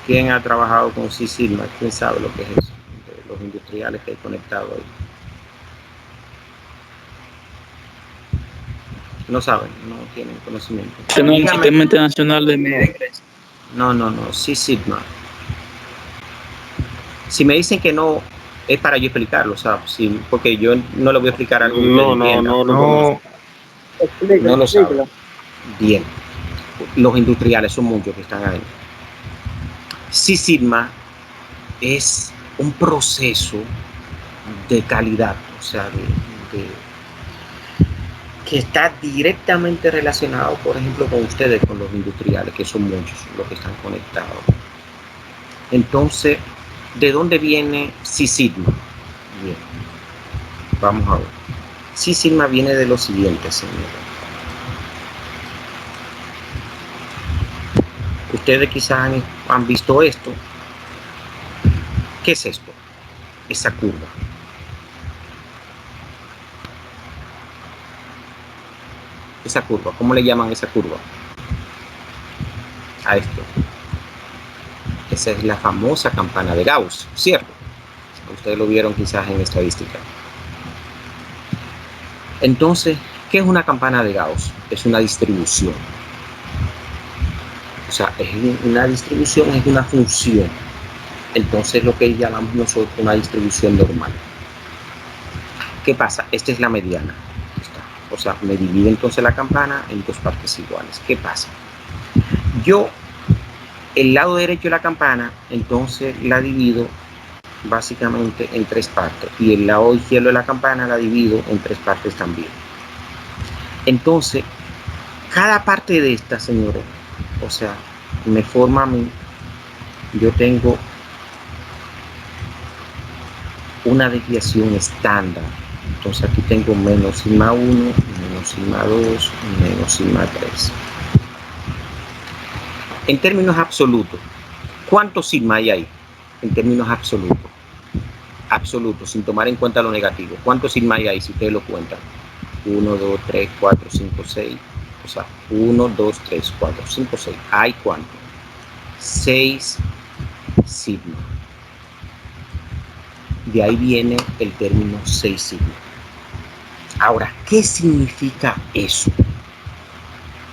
¿Quién ha trabajado con Six Sigma? ¿Quién sabe lo que es eso? Los industriales que hay conectados ahí. No saben, no tienen conocimiento. Tenemos un sistema internacional de media. No, Six Sigma. Si me dicen que no, es para yo explicarlo, ¿sabes? Sí, porque yo no le voy a explicar algo. No lo saben. Bien. Los industriales son muchos que están ahí. Six Sigma es un proceso de calidad, o sea, que está directamente relacionado, por ejemplo, con ustedes, con los industriales, que son muchos los que están conectados. Entonces, ¿de dónde viene Six Sigma? Bien, vamos a ver. Six Sigma viene de lo siguiente, señores. Ustedes quizás han visto esto. ¿Qué es esto? Esa curva. Esa curva, ¿cómo le llaman esa curva? A esto. Esa es la famosa campana de Gauss, ¿cierto? Ustedes lo vieron quizás en estadística. Entonces, ¿qué es una campana de Gauss? Es una distribución. O sea, es una distribución, es una función. Entonces, lo que llamamos nosotros una distribución normal. ¿Qué pasa? Esta es la mediana. O sea, me divide entonces la campana en dos partes iguales. ¿Qué pasa? Yo, el lado derecho de la campana, entonces la divido básicamente en tres partes. Y el lado izquierdo de la campana la divido en tres partes también. Entonces, cada parte de esta, señores, o sea, me forma a mí, yo tengo una desviación estándar. Entonces aquí tengo menos sigma 1, menos sigma 2, menos sigma 3. En términos absolutos, ¿cuántos sigma hay ahí? En términos absolutos. Absolutos, sin tomar en cuenta lo negativo. ¿Cuántos sigma hay ahí si ustedes lo cuentan? 1, 2, 3, 4, 5, 6. O sea, 1, 2, 3, 4, 5, 6. ¿Hay cuánto? 6 sigma. De ahí viene el término 6 sigma. Ahora, ¿qué significa eso?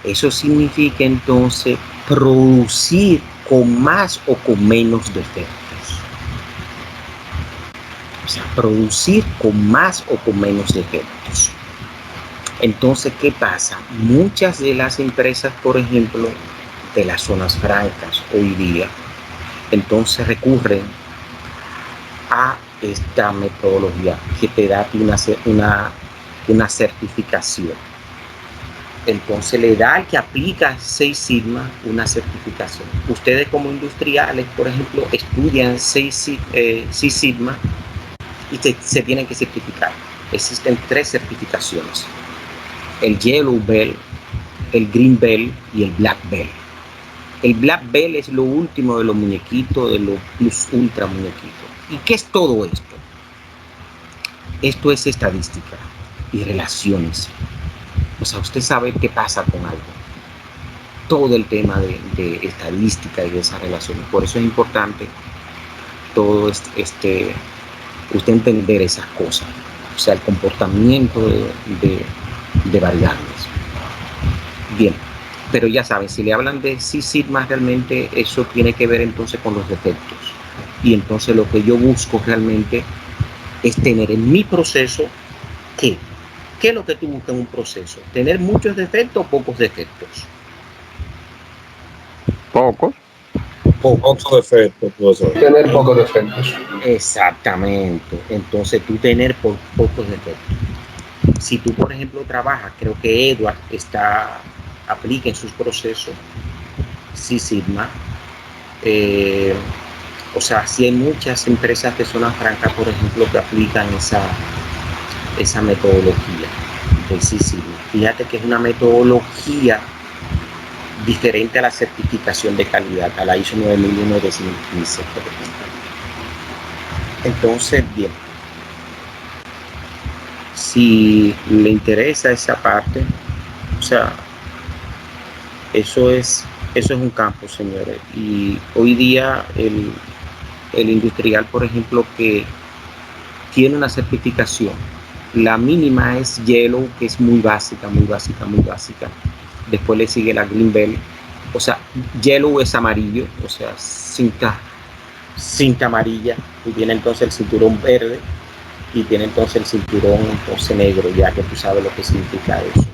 Eso significa entonces producir con más o con menos defectos. O sea, producir con más o con menos defectos. Entonces, ¿qué pasa? Muchas de las empresas, por ejemplo, de las zonas francas hoy día, entonces recurren a esta metodología que te da una certificación. Entonces le da al que aplica 6 sigma una certificación. Ustedes como industriales, por ejemplo, estudian 6 sigma y se tienen que certificar. Existen 3 certificaciones: el Yellow Belt, el Green Belt y el Black Belt. El Black Belt es lo último de los muñequitos, de los plus ultra muñequitos. ¿Y qué es todo esto? Esto es estadística y relaciones. O sea, usted sabe qué pasa con algo. Todo el tema de estadística y de esas relaciones. Por eso es importante todo usted entender esas cosas. O sea, el comportamiento de variables. Bien, pero ya saben, si le hablan de Six Sigma, realmente eso tiene que ver entonces con los defectos. Y entonces lo que yo busco realmente es tener en mi proceso ¿qué? ¿Qué es lo que tú buscas en un proceso? ¿Tener muchos defectos o pocos defectos? Pocos. Pocos defectos, profesor. Tener pocos defectos. Exactamente. Entonces tú tener pocos defectos. Si tú, por ejemplo, trabajas, creo que Edward aplica en sus procesos Six Sigma. O sea, sí hay muchas empresas de zona franca, por ejemplo, que aplican esa metodología de Six Sigma. Fíjate que es una metodología diferente a la certificación de calidad, a la ISO 9001 de 2015, por ejemplo. Entonces, bien, si le interesa esa parte, o sea, eso es un campo, señores. Y hoy día el industrial, por ejemplo, que tiene una certificación, la mínima es Yellow, que es muy básica, muy básica, muy básica. Después le sigue la Green Belt. O sea, Yellow es amarillo, o sea, cinta amarilla. Y tiene entonces el cinturón verde y tiene entonces el cinturón entonces negro, ya que tú sabes lo que significa eso.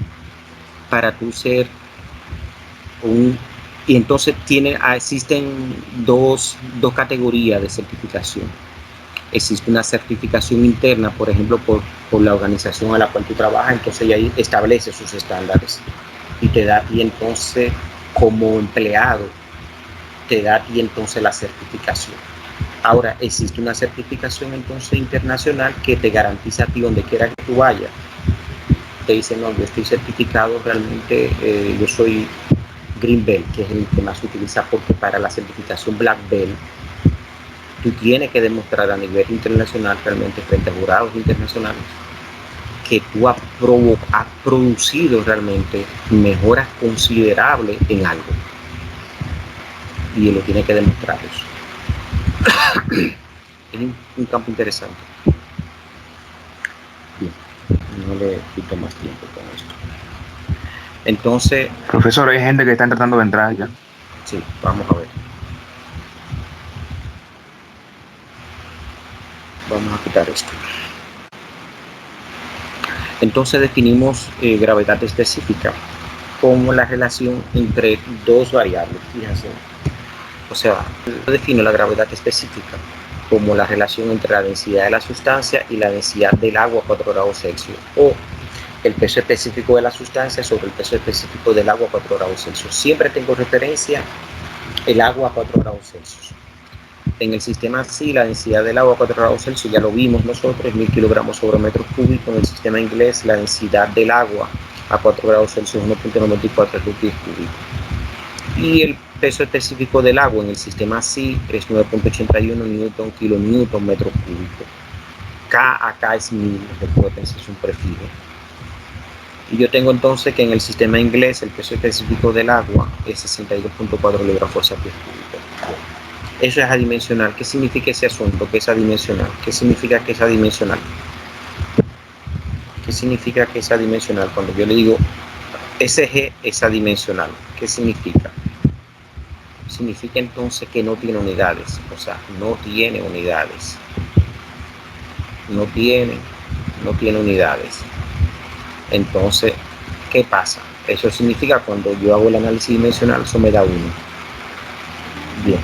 Para tú ser y entonces existen dos categorías de certificación. Existe una certificación interna, por ejemplo, por la organización a la cual tú trabajas, entonces ya establece sus estándares y te da a ti entonces como empleado, te da a ti entonces la certificación. Ahora existe una certificación entonces internacional que te garantiza a ti donde quiera que tú vayas. Te dice, no, yo estoy certificado realmente, yo soy Green Belt, que es el que más se utiliza, porque para la certificación Black Belt tú tienes que demostrar a nivel internacional, realmente frente a jurados internacionales, que tú has producido realmente mejoras considerables en algo. Y él lo tiene que demostrar eso. Es un campo interesante. Bien, no le quito más tiempo con esto. Entonces, profesor, hay gente que está tratando de entrar ya. Sí, vamos a ver. Vamos a quitar esto. Entonces definimos gravedad específica como la relación entre dos variables. Fíjense. O sea, defino la gravedad específica como la relación entre la densidad de la sustancia y la densidad del agua a 4 grados Celsius, o el peso específico de la sustancia sobre el peso específico del agua a 4 grados Celsius. Siempre tengo referencia el agua a 4 grados Celsius. En el sistema sí, la densidad del agua a 4 grados Celsius, ya lo vimos nosotros, 1000 kilogramos sobre metro cúbico. En el sistema inglés, la densidad del agua a 4 grados Celsius, 1.94 litros cúbicos. Y el peso específico del agua en el sistema sí es 9.81 newton kilonewton metro cúbico. K acá es 1000, recuerden, es un prefijo. Y yo tengo entonces que en el sistema inglés el peso específico del agua es 62.4 libras fuerza pie cúbico. Eso es adimensional. ¿Qué significa ese asunto? ¿Qué es adimensional? ¿Qué significa que es adimensional? ¿Qué significa que es adimensional? Cuando yo le digo SG es adimensional, ¿qué significa? Significa entonces que no tiene unidades, o sea, no tiene unidades. No tiene unidades. Entonces, ¿qué pasa? Eso significa cuando yo hago el análisis dimensional, eso me da 1. Bien.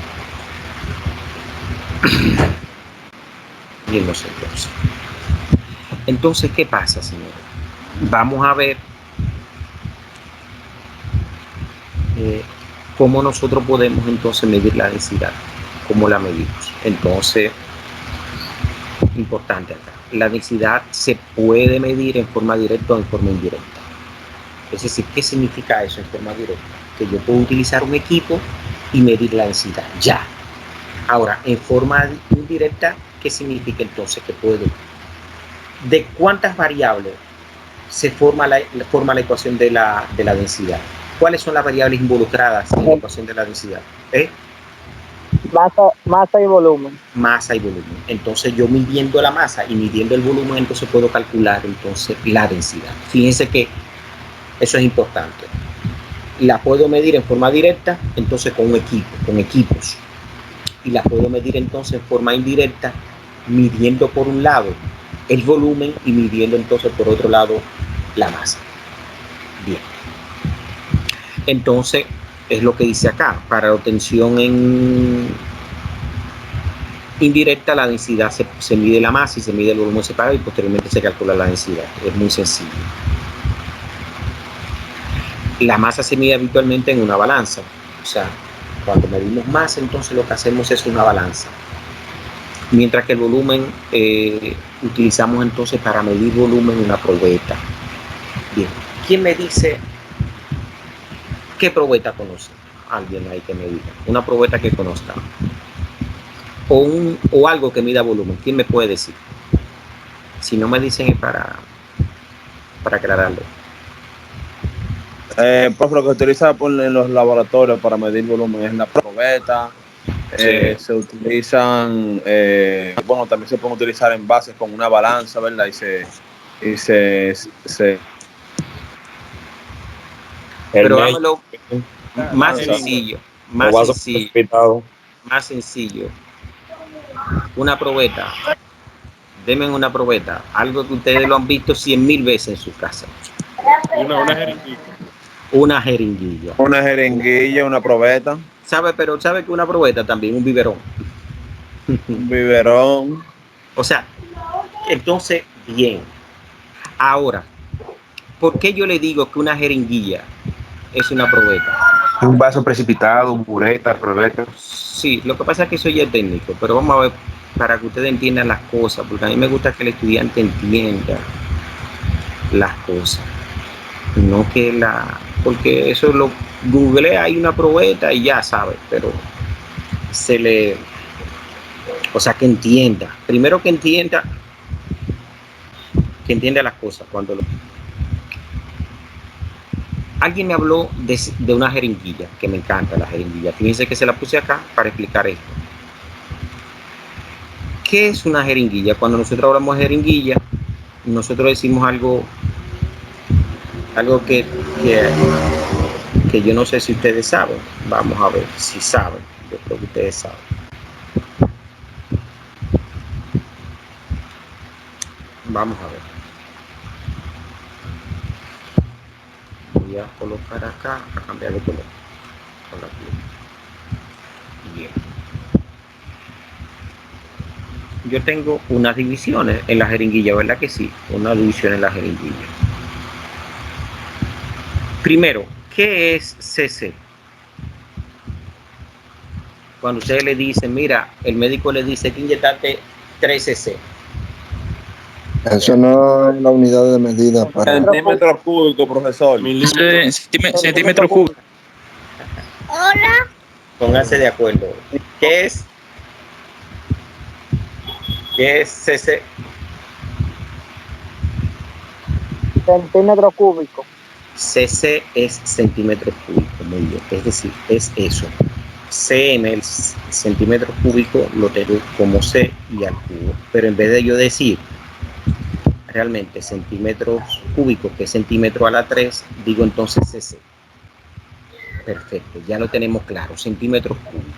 Bien, no sé entonces. Entonces, ¿qué pasa, señores? Vamos a ver cómo nosotros podemos entonces medir la densidad, cómo la medimos. Entonces, importante acá, la densidad se puede medir en forma directa o en forma indirecta. Es decir, ¿qué significa eso en forma directa? Que yo puedo utilizar un equipo y medir la densidad, ya. Ahora, en forma indirecta, ¿qué significa entonces? Que puedo, ¿de cuántas variables se forma la ecuación de la densidad? ¿Cuáles son las variables involucradas en la ecuación de la densidad? Masa y volumen. Masa y volumen. Entonces yo midiendo la masa y midiendo el volumen, entonces puedo calcular entonces la densidad. Fíjense que eso es importante. La puedo medir en forma directa, entonces con un equipo, con equipos. Y la puedo medir entonces en forma indirecta, midiendo por un lado el volumen y midiendo entonces por otro lado la masa. Bien. Entonces, es lo que dice acá. Para la obtención indirecta, la densidad se mide la masa y se mide el volumen separado y posteriormente se calcula la densidad. Es muy sencillo. La masa se mide habitualmente en una balanza. O sea, cuando medimos masa, entonces lo que hacemos es una balanza. Mientras que el volumen utilizamos entonces para medir volumen una probeta. Bien. ¿Quién me dice qué probeta conoce? Alguien ahí que me diga. Una probeta que conozca. O algo que mida volumen. ¿Quién me puede decir? Si no me dicen es para aclararlo. Profe, lo que se utiliza en los laboratorios para medir volumen es la probeta. Sí. Se utilizan, bueno, también se pueden utilizar envases con una balanza, ¿verdad? Pero dámelo más sencillo, más sencillo. Una probeta. Denme una probeta. Algo que ustedes lo han visto 100,000 veces en su casa. Una jeringuilla. Una jeringuilla, una probeta. ¿Sabe que una probeta también? Un biberón. Un biberón. O sea, entonces, bien. Ahora, ¿por qué yo le digo que una jeringuilla es una probeta? Un vaso precipitado, bureta, probeta. Sí, lo que pasa es que eso ya es técnico, pero vamos a ver para que ustedes entiendan las cosas, porque a mí me gusta que el estudiante entienda las cosas. No que porque eso lo googlea, hay una probeta y ya sabe, pero o sea, que entienda. Primero que entienda que entiende las cosas. Alguien me habló de una jeringuilla, que me encanta la jeringuilla. Fíjense que se la puse acá para explicar esto. ¿Qué es una jeringuilla? Cuando nosotros hablamos de jeringuilla, nosotros decimos algo que yo no sé si ustedes saben. Vamos a ver si saben. Yo creo que ustedes saben. Vamos a ver. Voy a colocar acá, a cambiar de color con la pluma. Bien. Yo tengo unas divisiones en la jeringuilla, ¿verdad que sí? Una división en la jeringuilla. Primero, ¿qué es CC? Cuando ustedes le dicen, mira, el médico le dice que inyectarte 3 cc. Eso no es la unidad de medida para... Centímetros cúbicos, profesor. Centímetros cúbicos. Hola. Pónganse de acuerdo. ¿Qué es CC? Centímetros cúbicos. CC es centímetros cúbicos, muy bien. Es decir, es eso. cm, el centímetro cúbico, lo tengo como C y al cubo. Pero en vez de yo decir realmente centímetros cúbicos, que es centímetro a la 3, digo entonces cc. Perfecto, ya lo tenemos claro, centímetros cúbicos.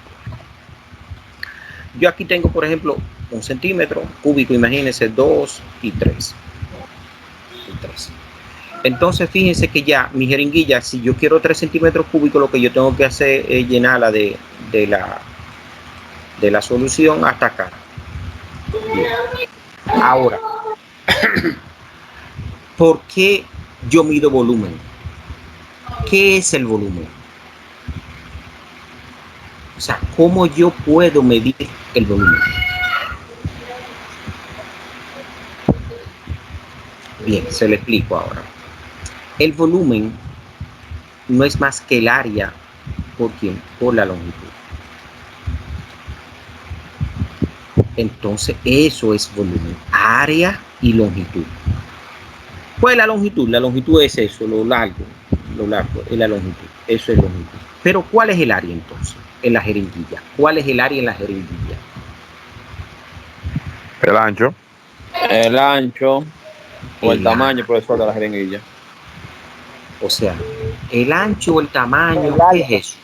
Yo aquí tengo, por ejemplo, un centímetro cúbico, imagínense, 2 y 3. Entonces, fíjense que ya mi jeringuilla, si yo quiero 3 centímetros cúbicos, lo que yo tengo que hacer es llenarla de la solución hasta acá. Bien. Ahora, ¿por qué yo mido volumen? ¿Qué es el volumen? O sea, ¿cómo yo puedo medir el volumen? Bien, se lo explico ahora. El volumen no es más que el área por la longitud. Entonces, eso es volumen, área y longitud. ¿Cuál es la longitud? La longitud es eso, lo largo es la longitud, eso es longitud. Pero ¿cuál es el área entonces en la jeringuilla? ¿Cuál es el área en la jeringuilla? El ancho. El ancho o el tamaño, profesor, de la jeringuilla. O sea, el ancho o el tamaño, ¿qué es eso?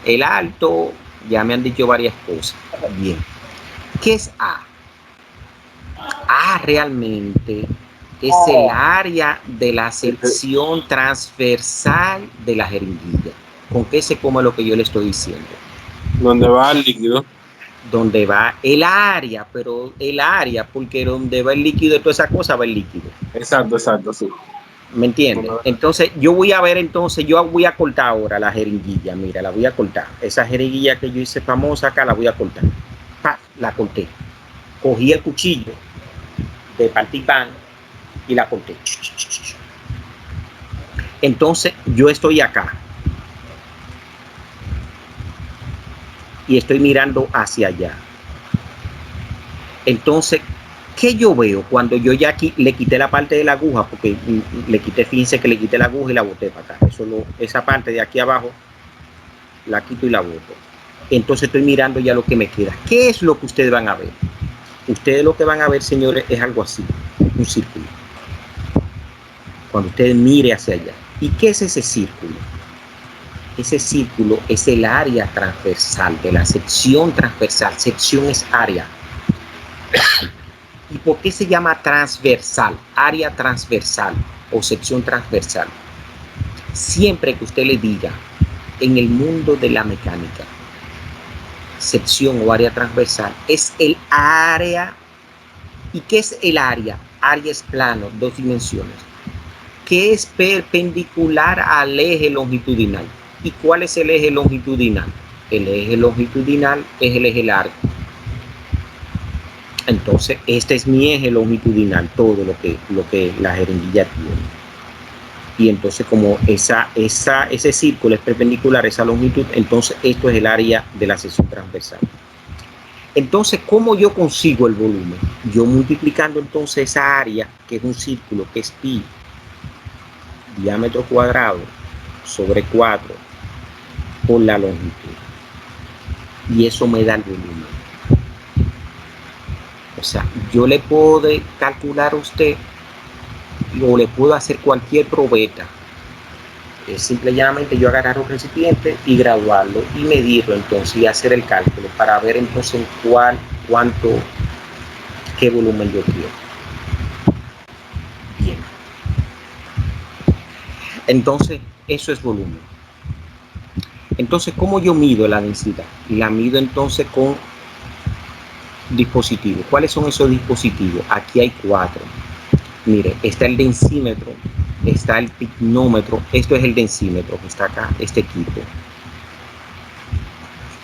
El alto, ya me han dicho varias cosas. Bien. ¿Qué es A? A realmente es el área de la sección transversal de la jeringuilla. ¿Con qué se come lo que yo le estoy diciendo? ¿Dónde va el líquido? Donde va el área, pero el área, porque donde va el líquido y toda esa cosa va el líquido. Exacto, sí. ¿Me entiendes? Entonces, yo voy a ver, yo voy a cortar ahora la jeringuilla. Mira, la voy a cortar. Esa jeringuilla que yo hice famosa acá, la voy a cortar. ¡Pah! La corté. Cogí el cuchillo de partir pan y la corté. Entonces, yo estoy acá. Y estoy mirando hacia allá. Entonces, ¿qué yo veo cuando yo ya aquí le quité la parte de la aguja? Porque le quité, fíjense que le quité la aguja y la boté para acá. Esa parte de aquí abajo la quito y la boto. Entonces estoy mirando ya lo que me queda. ¿Qué es lo que ustedes van a ver? Ustedes lo que van a ver, señores, es algo así, un círculo. Cuando ustedes miren hacia allá. ¿Y qué es ese círculo? Ese círculo es el área transversal de la sección transversal. Sección es área. ¿Y por qué se llama transversal? Área transversal o sección transversal. Siempre que usted le diga en el mundo de la mecánica, sección o área transversal, es el área. ¿Y qué es el área? Área es plano, 2 dimensiones, que es perpendicular al eje longitudinal. ¿Y cuál es el eje longitudinal? El eje longitudinal es el eje largo. Entonces, este es mi eje longitudinal, todo lo que la jeringuilla tiene. Y entonces, como ese círculo es perpendicular a esa longitud, entonces esto es el área de la sección transversal. Entonces, ¿cómo yo consigo el volumen? Yo multiplicando entonces esa área, que es un círculo, que es pi, diámetro cuadrado, sobre 4, por la longitud. Y eso me da el volumen. O sea, yo le puedo calcular a usted, o le puedo hacer cualquier probeta. Es simplemente yo agarrar un recipiente y graduarlo y medirlo entonces y hacer el cálculo para ver entonces qué volumen yo quiero. Bien. Entonces, eso es volumen. Entonces, ¿cómo yo mido la densidad? La mido entonces con dispositivos. ¿Cuáles son esos dispositivos? Aquí hay 4. Mire, está el densímetro, está el pignómetro. Esto es el densímetro que está acá, este equipo.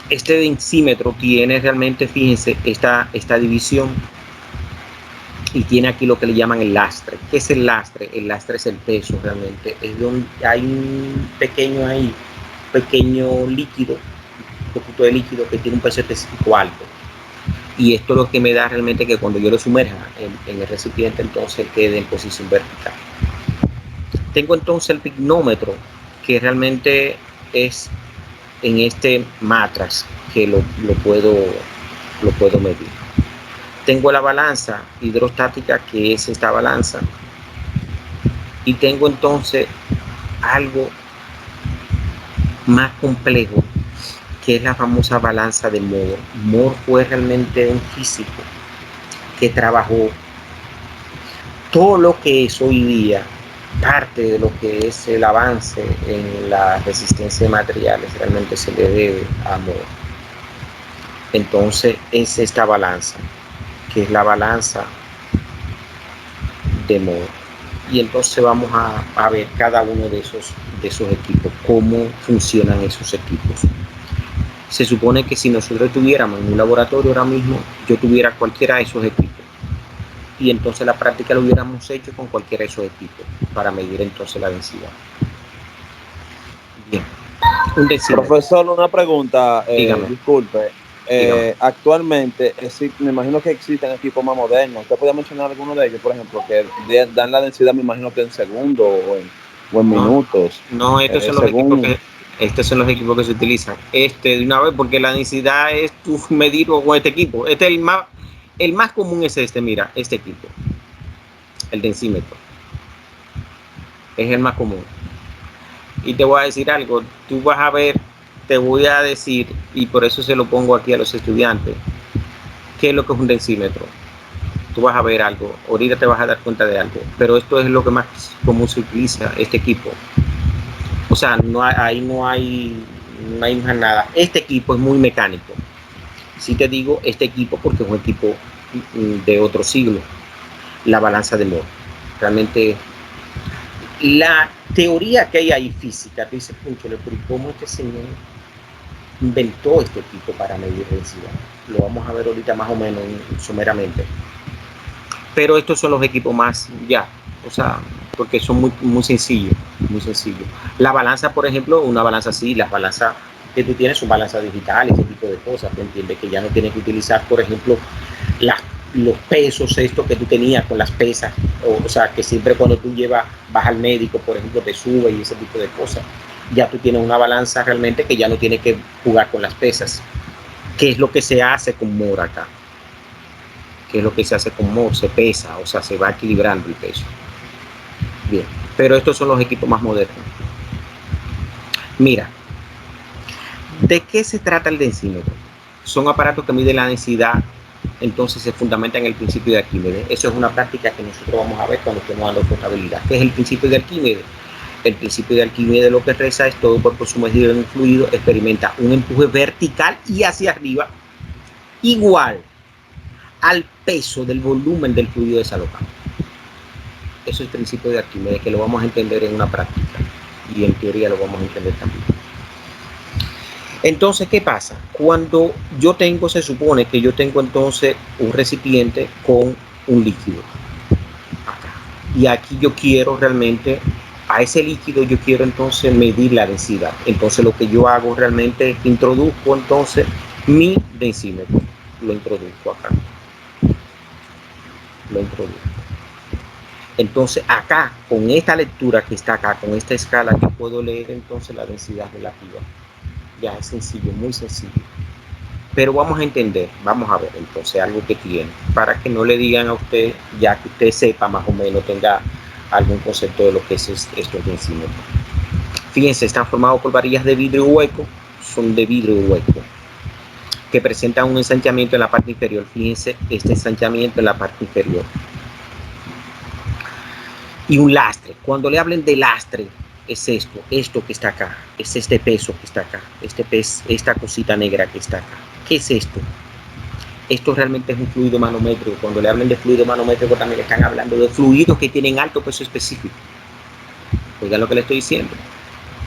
Este densímetro tiene realmente, fíjense, esta división y tiene aquí lo que le llaman el lastre. ¿Qué es el lastre? El lastre es el peso realmente. Es donde hay un pequeño líquido, un poquito de líquido que tiene un peso específico alto. Y esto es lo que me da realmente que cuando yo lo sumerja en el recipiente, entonces quede en posición vertical. Tengo entonces el pignómetro, que realmente es en este matraz que lo puedo medir. Tengo la balanza hidrostática, que es esta balanza. Y tengo entonces algo más complejo, que es la famosa balanza de Mohr. Mohr fue realmente un físico que trabajó todo lo que es hoy día, parte de lo que es el avance en la resistencia de materiales, realmente se le debe a Mohr. Entonces es esta balanza, que es la balanza de Mohr. Y entonces vamos a ver cada uno de esos equipos, cómo funcionan esos equipos. Se supone que si nosotros estuviéramos en un laboratorio ahora mismo, yo tuviera cualquiera de esos equipos. Y entonces la práctica lo hubiéramos hecho con cualquiera de esos equipos para medir entonces la densidad. Bien. Profesor, una pregunta, disculpe. Actualmente, me imagino que existen equipos más modernos. ¿Usted podría mencionar alguno de ellos, por ejemplo, que dan la densidad, me imagino que en segundos o en minutos? No, estos son los equipos que se utilizan. De una vez, porque la densidad es tu medirlo con este equipo. El más común es mira, este equipo. El densímetro. Es el más común. Y te voy a decir algo, tú vas a ver, te voy a decir, y por eso se lo pongo aquí a los estudiantes, qué es lo que es un densímetro. Tú vas a ver algo, ahorita te vas a dar cuenta de algo, pero esto es lo que más común se utiliza, este equipo. O sea, no hay más nada. Este equipo es muy mecánico. Si te digo este equipo porque es un equipo de otro siglo, la balanza de Mohr. Realmente la teoría que hay ahí física, te dice, pero ¿cómo este señor inventó este equipo para medir densidad? Lo vamos a ver ahorita más o menos someramente. Pero estos son los equipos más o sea, porque son muy sencillos, muy sencillos. La balanza, por ejemplo, una balanza así, las balanzas que tú tienes son balanzas digitales, ese tipo de cosas, ¿te entiendes? Que ya no tienes que utilizar, por ejemplo, los pesos, esto que tú tenías con las pesas, o sea, que siempre cuando tú vas al médico, por ejemplo, te sube y ese tipo de cosas. Ya tú tienes una balanza realmente que ya no tienes que jugar con las pesas. ¿Qué es lo que se hace con Mohr acá? ¿Qué es lo que se hace con Mohr? Se pesa, o sea, se va equilibrando el peso. Bien, pero estos son los equipos más modernos. Mira, ¿de qué se trata el densímetro? Son aparatos que miden la densidad, entonces se fundamentan en el principio de Arquímedes. Eso es una práctica que nosotros vamos a ver cuando estemos dando contabilidad. ¿Qué es el principio de Arquímedes? El principio de Arquímedes lo que reza es: todo cuerpo sumergido en un fluido experimenta un empuje vertical y hacia arriba igual al peso del volumen del fluido desalojado. Eso es el principio de Arquímedes, que lo vamos a entender en una práctica y en teoría lo vamos a entender también. Entonces, ¿qué pasa? Cuando se supone que yo tengo entonces un recipiente con un líquido acá, y aquí yo quiero realmente, a ese líquido yo quiero entonces medir la densidad. Entonces lo que yo hago realmente es que introduzco entonces mi densímetro. lo introduzco acá. Lo introduzco. Entonces acá, con esta lectura que está acá, con esta escala, yo puedo leer entonces la densidad relativa. Ya es sencillo, muy sencillo. Pero vamos a entender, vamos a ver entonces algo que tiene, para que no le digan a usted, ya que usted sepa más o menos, tenga algún concepto de lo que es estos densimetros. Fíjense, están formados por varillas de vidrio hueco, son de vidrio hueco, que presentan un ensanchamiento en la parte inferior. Fíjense, este ensanchamiento en la parte inferior. Y un lastre. Cuando le hablen de lastre, es esto que está acá, es este peso que está acá, esta cosita negra que está acá. ¿Qué es esto? Esto realmente es un fluido manométrico. Cuando le hablen de fluido manométrico también le están hablando de fluidos que tienen alto peso específico. Oigan lo que le estoy diciendo.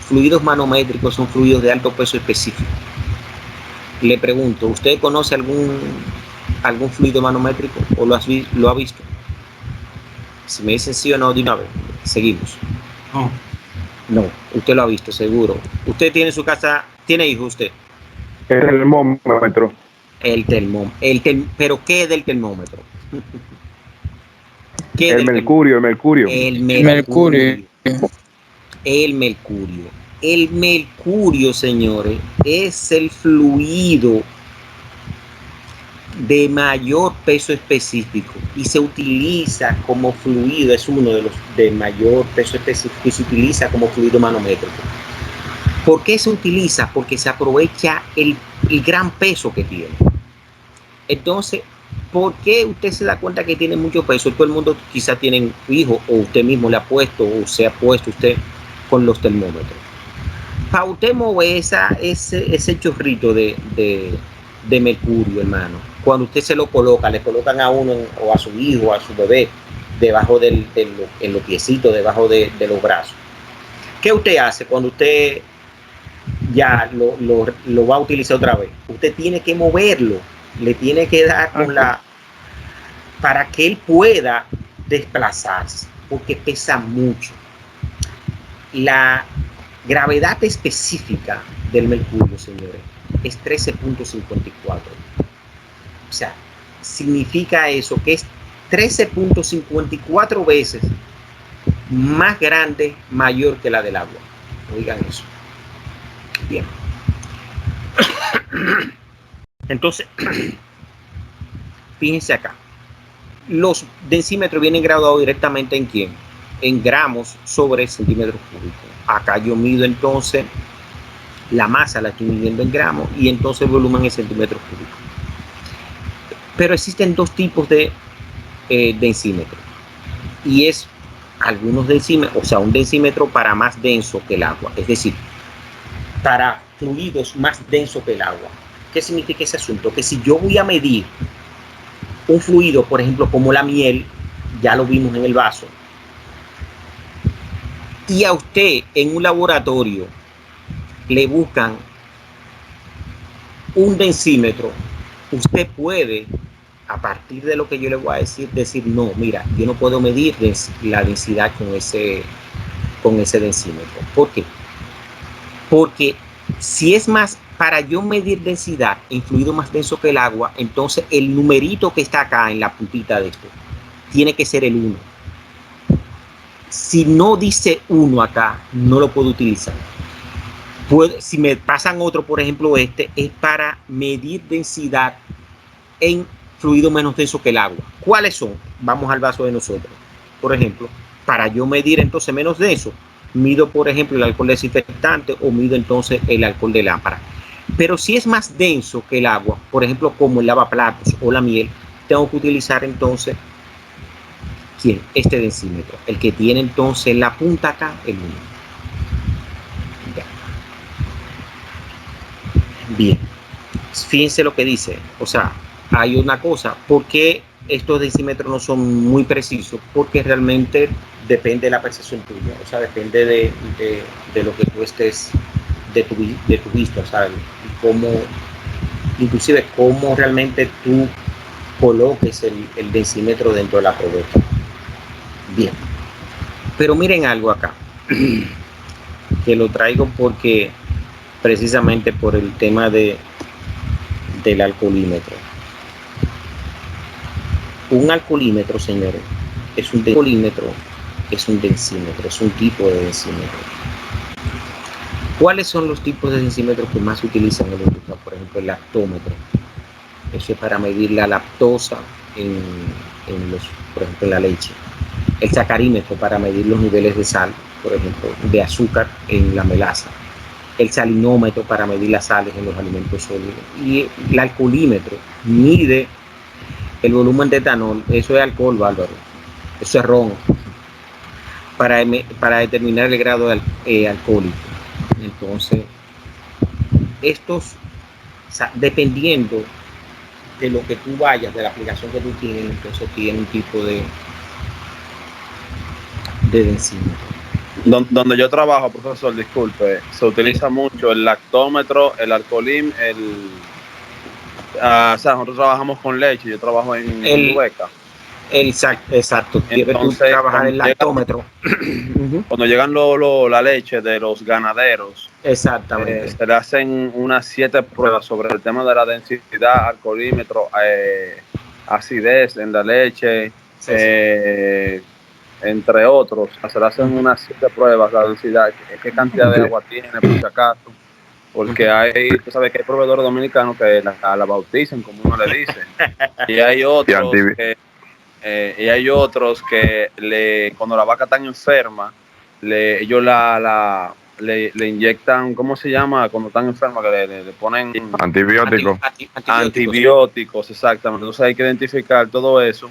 Fluidos manométricos son fluidos de alto peso específico. Le pregunto, ¿usted conoce algún fluido manométrico o lo ha visto? Si me dicen sí o no, de una vez. Seguimos. No, usted lo ha visto, seguro. Usted tiene en su casa, ¿tiene hijo usted? El termómetro. El termómetro. ¿Pero qué es del termómetro? ¿Qué el mercurio. El mercurio, señores, es el fluido de mayor peso específico y se utiliza como fluido, es uno de los de mayor peso específico y se utiliza como fluido manométrico. ¿Por qué se utiliza? Porque se aprovecha el gran peso que tiene. Entonces, ¿por qué usted se da cuenta que tiene mucho peso? Todo el mundo quizá tiene hijo, o usted mismo le ha puesto, o se ha puesto usted con los termómetros. Para usted mover ese chorrito de mercurio, hermano, cuando usted se lo coloca, le colocan a uno o a su hijo, a su bebé, debajo en los piecitos, debajo de los brazos. ¿Qué usted hace cuando usted ya lo va a utilizar otra vez? Usted tiene que moverlo, le tiene que dar con para que él pueda desplazarse, porque pesa mucho. La gravedad específica del mercurio, señores, es 13.54. O sea, significa eso, que es 13.54 veces más grande, mayor que la del agua. Oigan eso. Bien. Entonces, fíjense acá. Los densímetros vienen graduados directamente ¿en quién? En gramos sobre centímetros cúbicos. Acá yo mido entonces la masa, la estoy midiendo en gramos, y entonces el volumen en centímetros cúbicos. Pero existen dos tipos de densímetros. Y es algunos densímetros, o sea, un densímetro para más denso que el agua. Es decir, para fluidos más densos que el agua. ¿Qué significa ese asunto? Que si yo voy a medir un fluido, por ejemplo, como la miel, ya lo vimos en el vaso, y a usted en un laboratorio le buscan un densímetro, usted puede, a partir de lo que yo le voy a decir, no, mira, yo no puedo medir la densidad con ese densímetro. ¿Por qué? Porque si es más, para yo medir densidad en fluido más denso que el agua, entonces el numerito que está acá en la puntita de esto tiene que ser el 1. Si no dice 1 acá, no lo puedo utilizar. Si me pasan otro, por ejemplo este, es para medir densidad en fluido menos denso que el agua. ¿Cuáles son? Vamos al vaso de nosotros. Por ejemplo, para yo medir entonces menos denso, mido por ejemplo el alcohol desinfectante o mido entonces el alcohol de lámpara. Pero si es más denso que el agua, por ejemplo como el lavaplatos o la miel, tengo que utilizar entonces ¿quién? Este densímetro, el que tiene entonces la punta acá, el 1. Bien, fíjense lo que dice, o sea, hay una cosa, ¿por qué estos densímetros no son muy precisos? Porque realmente depende de la percepción tuya, o sea, depende de lo que tú estés, de tu vista, ¿sabes? Y cómo, inclusive cómo realmente tú coloques el densímetro dentro de la probeta. Bien, pero miren algo acá, que lo traigo porque precisamente por el tema del alcoholímetro. Un alcoholímetro, señores, es un alcoholímetro, es un densímetro, es un tipo de densímetro. ¿Cuáles son los tipos de densímetros que más se utilizan en la industria? Por ejemplo, el lactómetro. Eso es para medir la lactosa por ejemplo, en la leche. El sacarímetro para medir los niveles de sal, por ejemplo, de azúcar en la melaza. El salinómetro para medir las sales en los alimentos sólidos. Y el alcoholímetro mide el volumen de etanol. Eso es alcohol, Bárbaro. Eso es ron. Para determinar el grado de alcohólico. Entonces, estos, dependiendo de lo que tú vayas, de la aplicación que tú tienes, entonces tiene un tipo de densímetro. Donde yo trabajo, profesor, disculpe, se utiliza mucho el lactómetro, el alcoholímetro, o sea, nosotros trabajamos con leche, yo trabajo en Hueca. Exacto, entonces trabajar el lactómetro. Cuando llegan la leche de los ganaderos, exactamente, se le hacen unas 7 pruebas sobre el tema de la densidad, alcoholímetro, acidez en la leche, entre otros. Se le hacen unas 7 pruebas, la densidad, qué cantidad de agua tiene, por si acaso, porque tú sabes que hay proveedores dominicanos que la bautizan, como uno le dice, y hay otros que cuando la vaca está enferma, ellos le inyectan, ¿cómo se llama? Cuando están enfermas, que le ponen antibióticos, exactamente. Entonces hay que identificar todo eso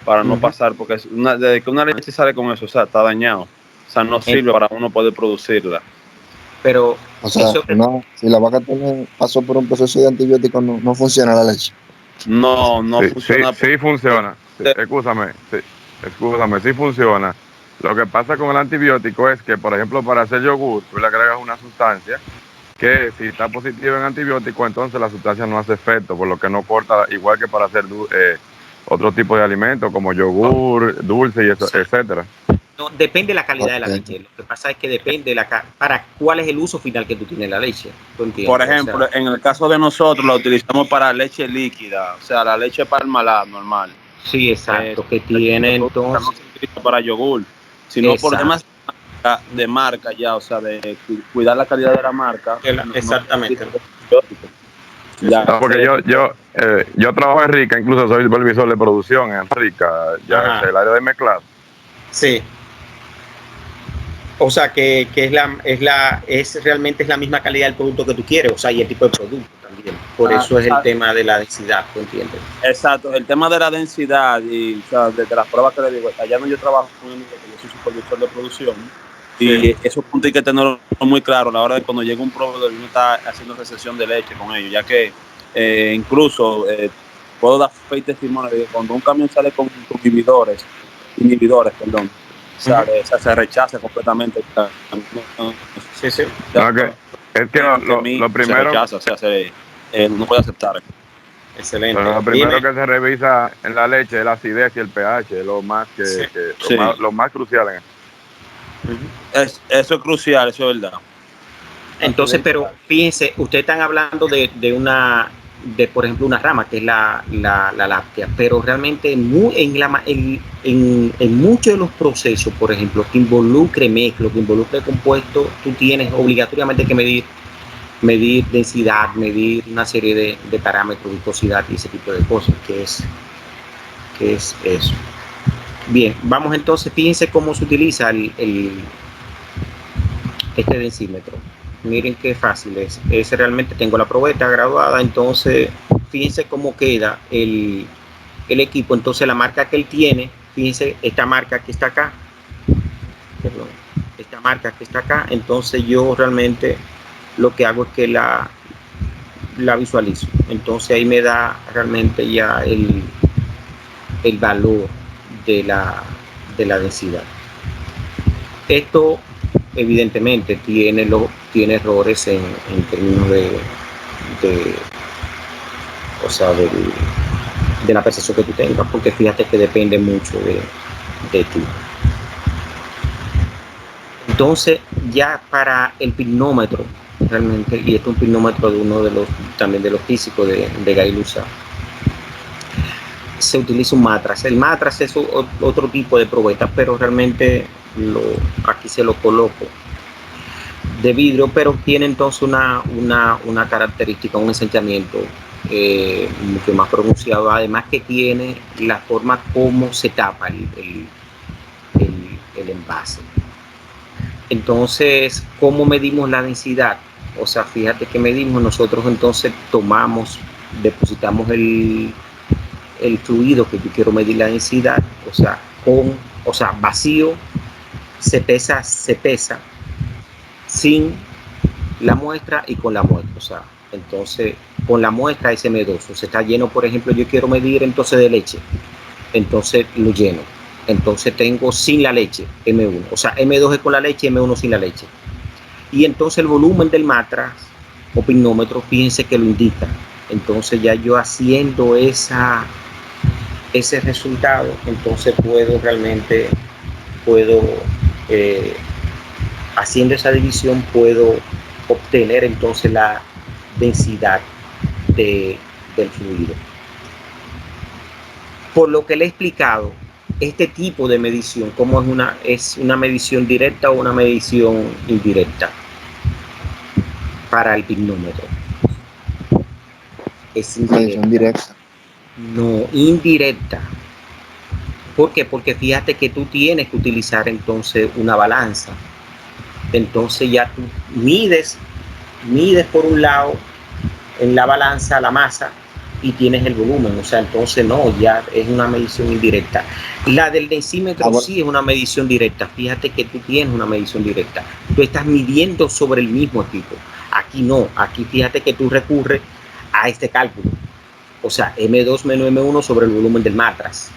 para no pasar, porque desde que una leche sale con eso, o sea, está dañado, o sea, no sirve para uno poder producirla. Pero, o sea, si la vaca pasó por un proceso de antibióticos, no funciona la leche. No funciona. Sí funciona. Escúchame, sí funciona. Lo que pasa con el antibiótico es que, por ejemplo, para hacer yogur, tú le agregas una sustancia que si está positiva en antibiótico, entonces la sustancia no hace efecto, por lo que no corta, igual que para hacer otro tipo de alimentos como yogur, dulce y eso, etcétera. No, depende de la calidad de la leche. Lo que pasa es que depende para cuál es el uso final que tú tienes de la leche. Por ejemplo, en el caso de nosotros la utilizamos para leche líquida, o sea, la leche Parmalat normal. Sí, exacto, que tiene entonces... No se utiliza para yogur, sino por temas de marca ya, o sea, de cuidar la calidad de la marca. Exactamente. No, porque yo trabajo en Rica, incluso soy supervisor de producción en Rica, ya en el área de mezclado. Sí. O sea que realmente es la misma calidad del producto que tú quieres, o sea, y el tipo de producto también. Por eso es el tema de la densidad, ¿tú entiendes? Exacto, el tema de la densidad y, o sea, desde las pruebas que le digo, allá donde yo trabajo, yo soy supervisor de producción, y esos puntos hay que tenerlo muy claro a la hora de cuando llega un proveedor y uno está haciendo recesión de leche con ellos, ya que incluso puedo dar fe y testimonio de que cuando un camión sale con inhibidores, se rechaza completamente. Sí. Es que lo primero se rechaza, o sea, no puede aceptar. Excelente. Pero lo primero que se revisa en la leche es la acidez y el pH, es lo más lo más crucial en eso. Eso es crucial, eso es verdad. Entonces, pero fíjense, ustedes están hablando de por ejemplo, una rama que es la láctea, pero realmente en muchos de los procesos, por ejemplo, que involucre mezcla, que involucre compuestos, tú tienes obligatoriamente que medir densidad, medir una serie de parámetros, viscosidad y ese tipo de cosas, que es eso. Bien, vamos entonces, fíjense cómo se utiliza este densímetro. Miren qué fácil es. Ese realmente tengo la probeta graduada, entonces fíjense cómo queda el equipo. Entonces la marca que él tiene, fíjense esta marca que está acá, perdón, esta marca que está acá, entonces yo realmente lo que hago es que la visualizo. Entonces ahí me da realmente ya el valor de la densidad. Esto evidentemente tiene errores en términos de la percepción que tú tengas, porque fíjate que depende mucho de ti. Entonces, ya para el pignómetro, realmente, y esto es un pignómetro de uno de los físicos de Gay Lussac, se utiliza un matraz. El matraz es otro tipo de probeta, pero realmente aquí se lo coloco de vidrio, pero tiene entonces una característica, un ensanchamiento mucho más pronunciado, además que tiene la forma como se tapa el envase. Entonces, ¿cómo medimos la densidad? O sea, fíjate que medimos, nosotros entonces depositamos el fluido que yo quiero medir la densidad, o sea, vacío, se pesa sin la muestra y con la muestra. O sea, entonces con la muestra es M2, o sea, está lleno. Por ejemplo, yo quiero medir entonces de leche, entonces lo lleno, entonces tengo sin la leche M1, o sea, M2 es con la leche, M1 sin la leche. Y entonces el volumen del matraz o pignómetro, fíjense que lo indica. Entonces ya yo haciendo ese resultado, entonces haciendo esa división puedo obtener entonces la densidad del fluido. Por lo que le he explicado, este tipo de medición, ¿cómo es una medición directa o una medición indirecta para el pignómetro? Es medición directa. No, indirecta. ¿Por qué? Porque fíjate que tú tienes que utilizar entonces una balanza. Entonces ya tú mides por un lado en la balanza la masa y tienes el volumen, o sea, entonces no, ya es una medición indirecta. La del densímetro sí es una medición directa. Fíjate que tú tienes una medición directa. Tú estás midiendo sobre el mismo equipo. Aquí no, aquí fíjate que tú recurres a este cálculo. O sea, M2 menos M1 sobre el volumen del matraz.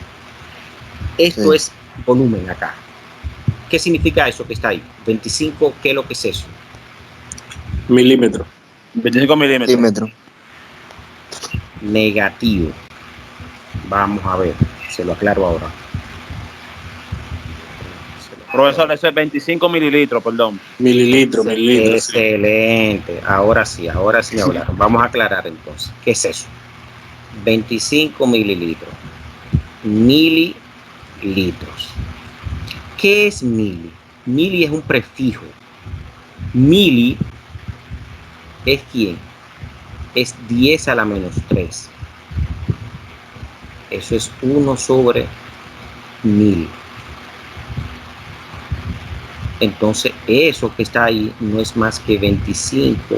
Esto es volumen acá. ¿Qué significa eso que está ahí? 25, ¿qué es lo que es eso? Milímetros. 25 milímetros. Negativo. Vamos a ver, se lo aclaro ahora. Profesor, eso es 25 mililitros, perdón. Mililitros. Excelente. Ahora sí hablaron. Vamos a aclarar entonces. ¿Qué es eso? 25 mililitros. Mililitros. ¿Qué es mili? Mili es un prefijo. Mili es ¿quién? Es 10 a la menos 3. Eso es 1 sobre 1000. Entonces eso que está ahí no es más que 25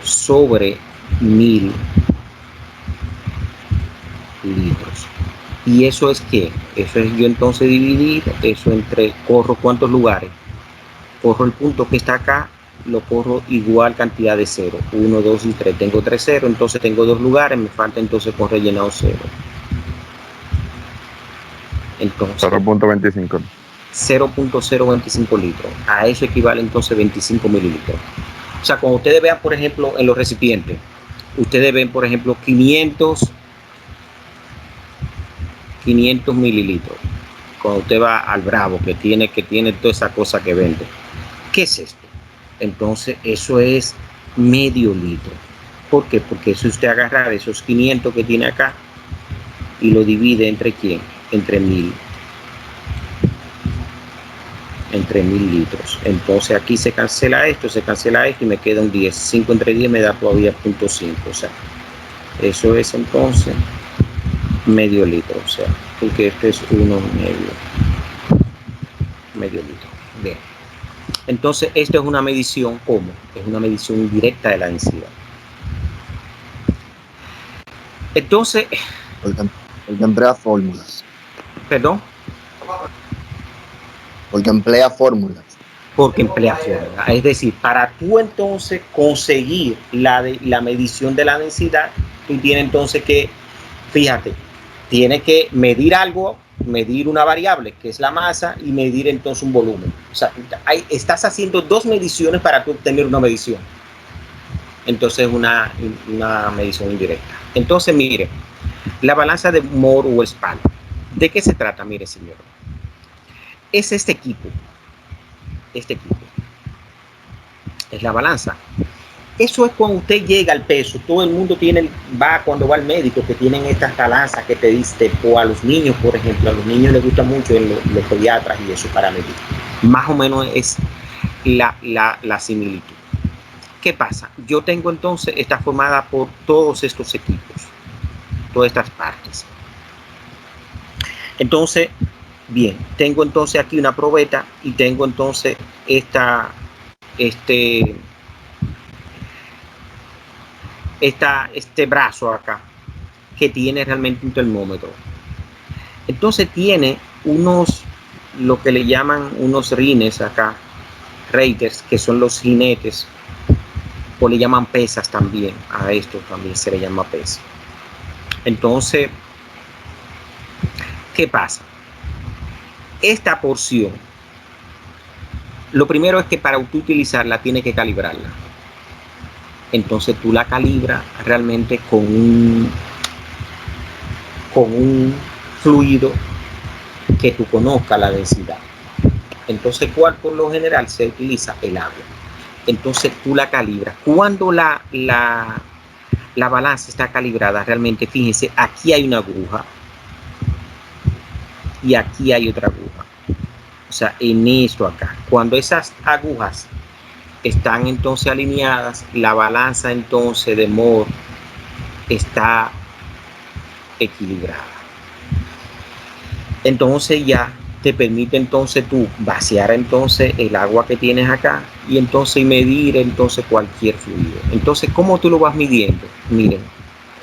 sobre 1000 litros. ¿Y eso es qué? Eso es yo entonces dividir eso entre, corro ¿cuántos lugares? Corro el punto que está acá, lo corro igual cantidad de 0. 1, 2 y 3. Tengo 3 ceros, entonces tengo 2 lugares, me falta entonces con rellenado 0. Entonces 0.25. 0.025 litros. A eso equivale entonces 25 mililitros. O sea, cuando ustedes vean, por ejemplo, en los recipientes, ustedes ven, por ejemplo, 500 mililitros. Cuando usted va al Bravo, que tiene toda esa cosa que vende. ¿Qué es esto? Entonces, eso es medio litro. ¿Por qué? Porque si usted agarra esos 500 que tiene acá y lo divide entre ¿quién? Entre 1000. Entre 1000 litros. Entonces aquí se cancela esto y me queda un 10. 5 entre 10 me da todavía 0.5. O sea, eso es entonces medio litro. O sea, porque esto es medio litro. Bien. Entonces, esto es una medición, ¿cómo? Es una medición indirecta de la densidad. Entonces, porque emplea fórmulas. ¿Perdón? Porque emplea fórmulas. Porque emplea fórmulas. Es decir, para tú entonces conseguir la medición de la densidad, tú tienes entonces que, fíjate, tienes que medir algo, medir una variable que es la masa y medir entonces un volumen. O sea, estás haciendo dos mediciones para tú obtener una medición. Entonces una medición indirecta. Entonces, mire, la balanza de Moore-Westphal. ¿De qué se trata? Mire, señor. Es este equipo. Este equipo. Es la balanza. Eso es cuando usted llega al peso. Todo el mundo cuando va al médico, que tienen estas balanzas que te diste, o a los niños, por ejemplo, a los niños les gusta mucho los pediatras y eso para medir. Más o menos es la similitud. ¿Qué pasa? Yo tengo entonces, está formada por todos estos equipos, todas estas partes. Entonces, bien, tengo entonces aquí una probeta y tengo entonces este brazo acá que tiene realmente un termómetro. Entonces tiene lo que le llaman unos rines acá, raters, que son los jinetes, o le llaman pesas también. A esto también se le llama pesa. Entonces, ¿qué pasa? Esta porción, lo primero es que para tú utilizarla tienes que calibrarla. Entonces tú la calibras realmente con un fluido que tú conozcas la densidad. Entonces, ¿cuál por lo general se utiliza? El agua. Entonces tú la calibras. Cuando la balanza está calibrada, realmente, fíjense, aquí hay una aguja y aquí hay otra aguja. O sea, en esto acá. Cuando esas agujas están entonces alineadas, la balanza entonces de Mohr está equilibrada. Entonces ya te permite entonces tú vaciar entonces el agua que tienes acá y entonces medir entonces cualquier fluido. Entonces, ¿cómo tú lo vas midiendo? Miren,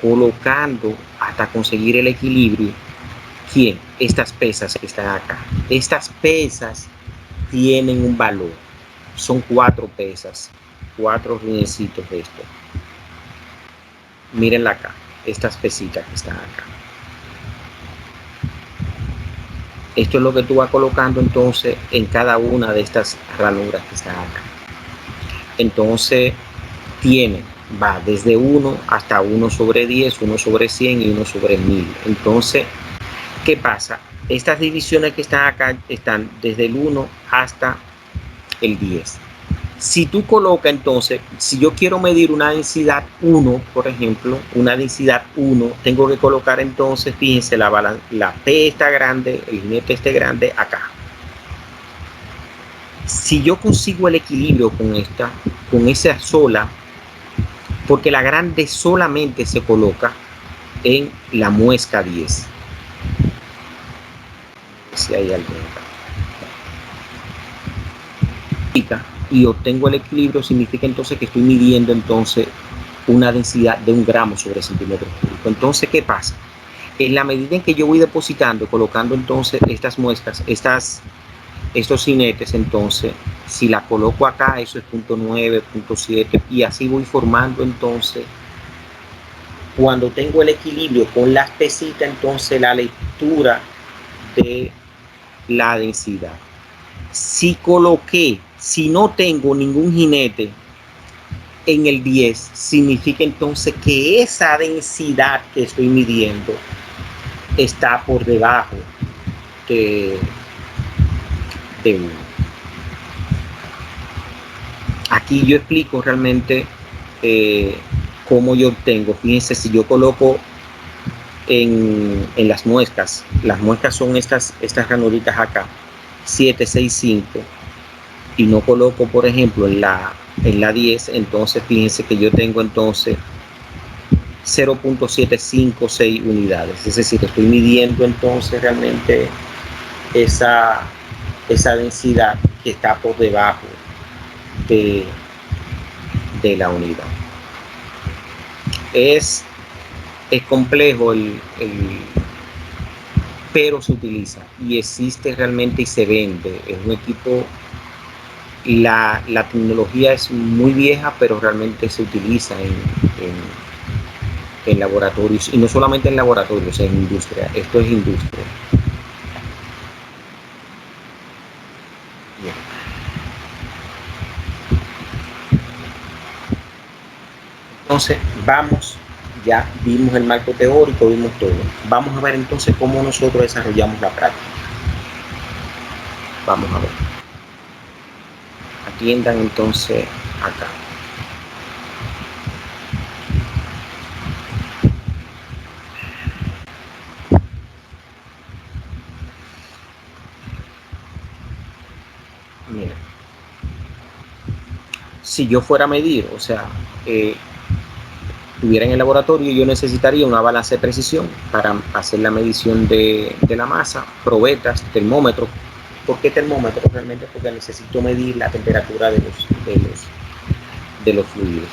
colocando hasta conseguir el equilibrio. ¿Quién? Estas pesas que están acá. Estas pesas tienen un valor. Son 4 pesas, 4 rinecitos de esto. Mírenla acá, estas pesitas que están acá. Esto es lo que tú vas colocando entonces en cada una de estas ranuras que están acá. Entonces va desde 1 hasta 1 sobre 10, 1 sobre 100 y 1 sobre 1000. Entonces, ¿qué pasa? Estas divisiones que están acá están desde el 1 hasta el 10. Si tú colocas entonces, si yo quiero medir una densidad 1, por ejemplo, una densidad 1, tengo que colocar entonces, fíjense, la P está grande, el jinete este grande acá. Si yo consigo el equilibrio con esa sola, porque la grande solamente se coloca en la muesca 10. Si hay algo acá. Y obtengo el equilibrio, significa entonces que estoy midiendo entonces una densidad de 1 gramo sobre centímetro cúbico. Entonces, ¿qué pasa? En la medida en que yo voy depositando, colocando entonces estas muestras, estos jinetes, entonces, si la coloco acá, eso es 0.9, 0.7, y así voy formando entonces, cuando tengo el equilibrio con las pesitas, entonces la lectura de la densidad. Si no tengo ningún jinete en el 10, significa entonces que esa densidad que estoy midiendo está por debajo de 1. Aquí yo explico realmente cómo yo obtengo. Fíjense, si yo coloco en las muescas son estas ranuritas acá, 765, y no coloco, por ejemplo, en la 10, entonces fíjense que yo tengo entonces 0.756 unidades. Es decir, estoy midiendo entonces realmente esa densidad que está por debajo de la unidad. Es complejo pero se utiliza y existe realmente y se vende. Es un equipo, la tecnología es muy vieja, pero realmente se utiliza en laboratorios, y no solamente en laboratorios, en industria. Esto es industria. Bien. Entonces ya vimos el marco teórico, vimos todo. Vamos a ver entonces cómo nosotros desarrollamos la práctica. Vamos a ver. Atiendan entonces acá. si yo fuera a medir, o sea, estuviera en el laboratorio, yo necesitaría una balanza de precisión para hacer la medición de la masa, probetas, termómetro. ¿Por qué termómetro? Realmente porque necesito medir la temperatura de los fluidos.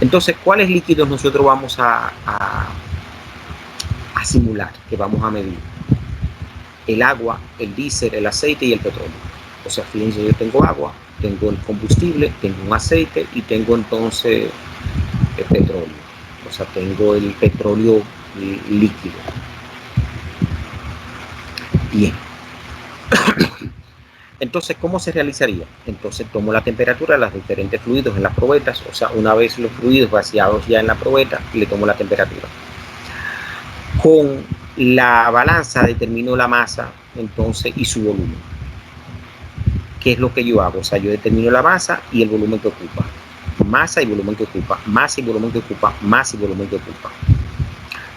Entonces, ¿cuáles líquidos nosotros vamos a simular, que vamos a medir? El agua, el diésel, el aceite y el petróleo. O sea, fíjense, yo tengo agua, tengo el combustible, tengo un aceite y tengo entonces el petróleo. O sea, tengo el petróleo líquido. Bien. Entonces, ¿cómo se realizaría? Entonces, tomo la temperatura de los diferentes fluidos en las probetas. O sea, una vez los fluidos vaciados ya en la probeta, le tomo la temperatura. Con la balanza determino la masa, entonces, y su volumen. ¿Qué es lo que yo hago? O sea, yo determino la masa y el volumen que ocupa. Masa y volumen que ocupa, masa y volumen que ocupa, masa y volumen que ocupa.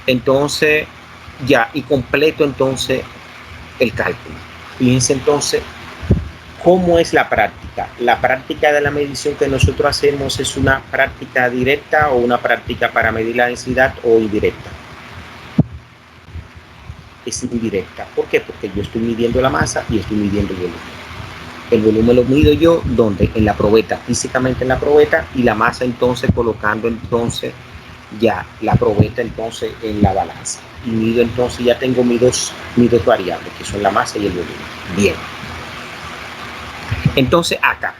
Entonces, ya, y completo entonces el cálculo. Fíjense entonces cómo es la práctica. La práctica de la medición que nosotros hacemos es una práctica directa o una práctica para medir la densidad o indirecta. Es indirecta. ¿Por qué? Porque yo estoy midiendo la masa y estoy midiendo el volumen. El volumen lo mido yo, ¿dónde? En la probeta, físicamente en la probeta, y la masa entonces colocando entonces ya la probeta entonces en la balanza. Y mido entonces, ya tengo mis dos variables, que son la masa y el volumen. Bien. Entonces acá,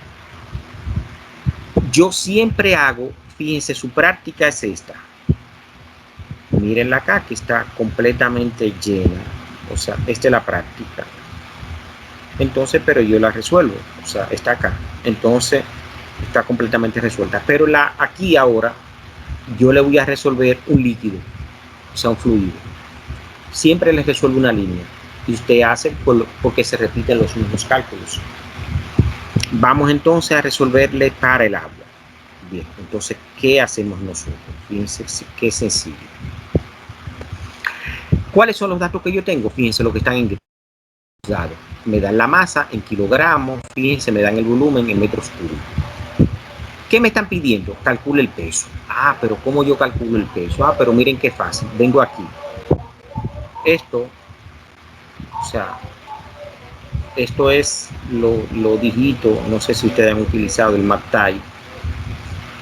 yo siempre hago, fíjense, su práctica es esta. Mírenla acá, que está completamente llena. O sea, esta es la práctica. Entonces, pero yo la resuelvo, o sea, está acá. Entonces, está completamente resuelta. Pero aquí ahora, yo le voy a resolver un líquido, o sea, un fluido. Siempre les resuelvo una línea. Y usted hace porque se repiten los mismos cálculos. Vamos entonces a resolverle para el agua. Bien, entonces, ¿qué hacemos nosotros? Fíjense qué sencillo. ¿Cuáles son los datos que yo tengo? Fíjense lo que están en dado. Me dan la masa en kilogramos, fíjense, me dan el volumen en metros cúbicos. ¿Qué me están pidiendo? Calcule el peso. Ah, pero ¿cómo yo calculo el peso? Ah, pero miren qué fácil. Vengo aquí. Esto, o sea, esto es lo digito. No sé si ustedes han utilizado el MapType.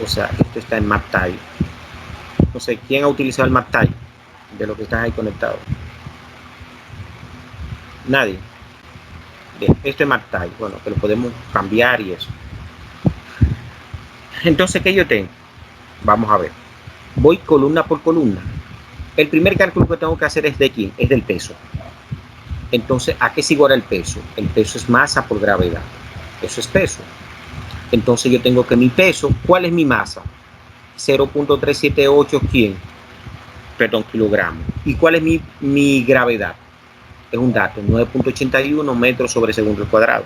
O sea, esto está en MapType. No sé, ¿quién ha utilizado el MapType? De los que están ahí conectados. Nadie. Bien, esto es MapType, bueno, que lo podemos cambiar y eso. Entonces, ¿qué yo tengo? Vamos a ver. Voy columna por columna. El primer cálculo que tengo que hacer es de quién, es del peso. Entonces, ¿a qué es igual el peso? El peso es masa por gravedad. Eso es peso. Entonces, yo tengo que mi peso, ¿cuál es mi masa? 0.378, ¿quién? Perdón, kilogramos. ¿Y cuál es mi gravedad? Es un dato, 9.81 metros sobre segundo al cuadrado.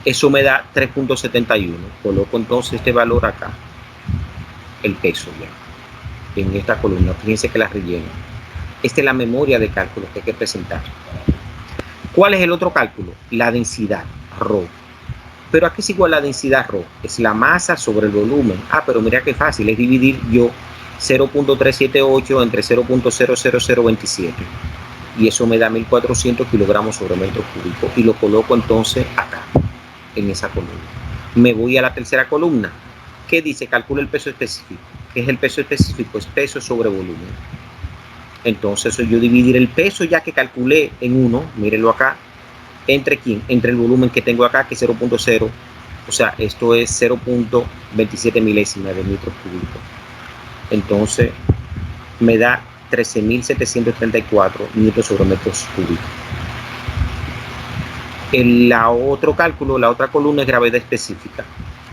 Eso me da 3.71. Coloco entonces este valor acá, el peso ya, en esta columna. Fíjense que la relleno. Esta es la memoria de cálculo que hay que presentar. ¿Cuál es el otro cálculo? La densidad, ρ. Pero aquí es igual la densidad ρ, es la masa sobre el volumen. Ah, pero mira qué fácil, es dividir yo 0.378 entre 0.00027. Y eso me da 1400 kilogramos sobre metro cúbico. Y lo coloco entonces acá, en esa columna. Me voy a la tercera columna. ¿Qué dice? Calcula el peso específico. ¿Qué es el peso específico? Es peso sobre volumen. Entonces yo dividir el peso ya que calculé en 1, mírenlo acá, ¿entre quién? Entre el volumen que tengo acá, que es 0.0. O sea, esto es 0.27 milésimas de metro cúbico. Entonces me da 13.734 newtons sobre metros cúbicos. El otro cálculo, la otra columna es gravedad específica.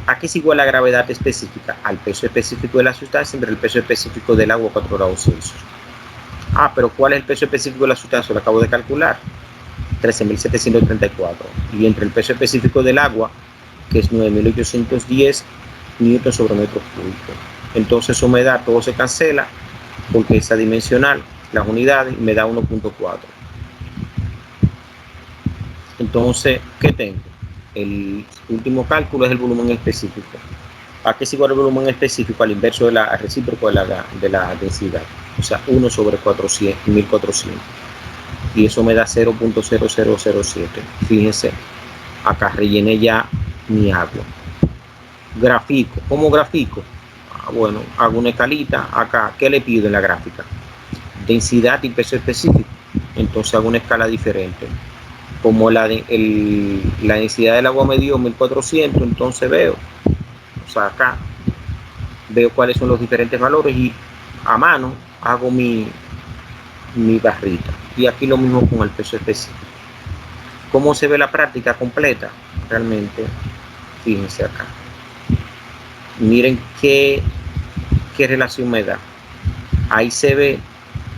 ¿A qué es igual la gravedad específica? Al peso específico de la sustancia entre el peso específico del agua a 4 grados Celsius. Ah, pero ¿cuál es el peso específico de la sustancia? Lo acabo de calcular. 13.734. Y entre el peso específico del agua, que es 9.810 newtons sobre metro cúbico. Entonces eso me da, todo se cancela, porque es adimensional, las unidades, me da 1.4. Entonces, ¿qué tengo? el último cálculo es el volumen específico. ¿A qué es igual el volumen específico? Al inverso al recíproco de la densidad. O sea, 1 sobre 1400. Y eso me da 0.0007. Fíjense, acá rellené ya mi agua. Grafico. ¿Cómo grafico? Bueno, hago una escalita acá. ¿Qué le pido en la gráfica? Densidad y peso específico. Entonces hago una escala diferente. Como la densidad del agua me dio 1400, entonces veo, o sea, acá veo cuáles son los diferentes valores y a mano hago mi barrita. Y aquí lo mismo con el peso específico. ¿Cómo se ve la práctica completa? Realmente, fíjense acá. Miren qué relación me da. Ahí se ve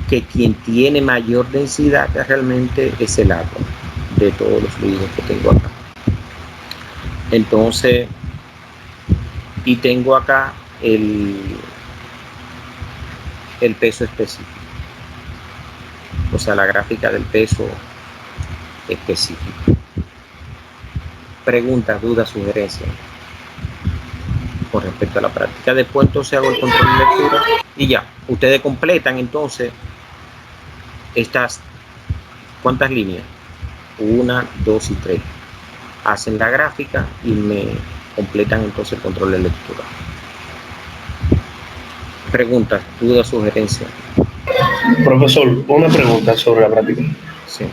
que quien tiene mayor densidad realmente es el agua de todos los fluidos que tengo acá. Entonces, y tengo acá el peso específico. O sea, la gráfica del peso específico. Preguntas, dudas, sugerencias con respecto a la práctica. Después entonces hago el control de lectura y ya, ustedes completan entonces estas, ¿cuántas líneas? 1, 2 y 3. Hacen la gráfica y me completan entonces el control de lectura. Preguntas, dudas, sugerencias. Profesor, una pregunta sobre la práctica. Sí.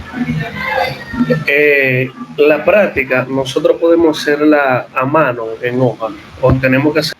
La práctica, ¿nosotros podemos hacerla a mano en hoja o tenemos que hacer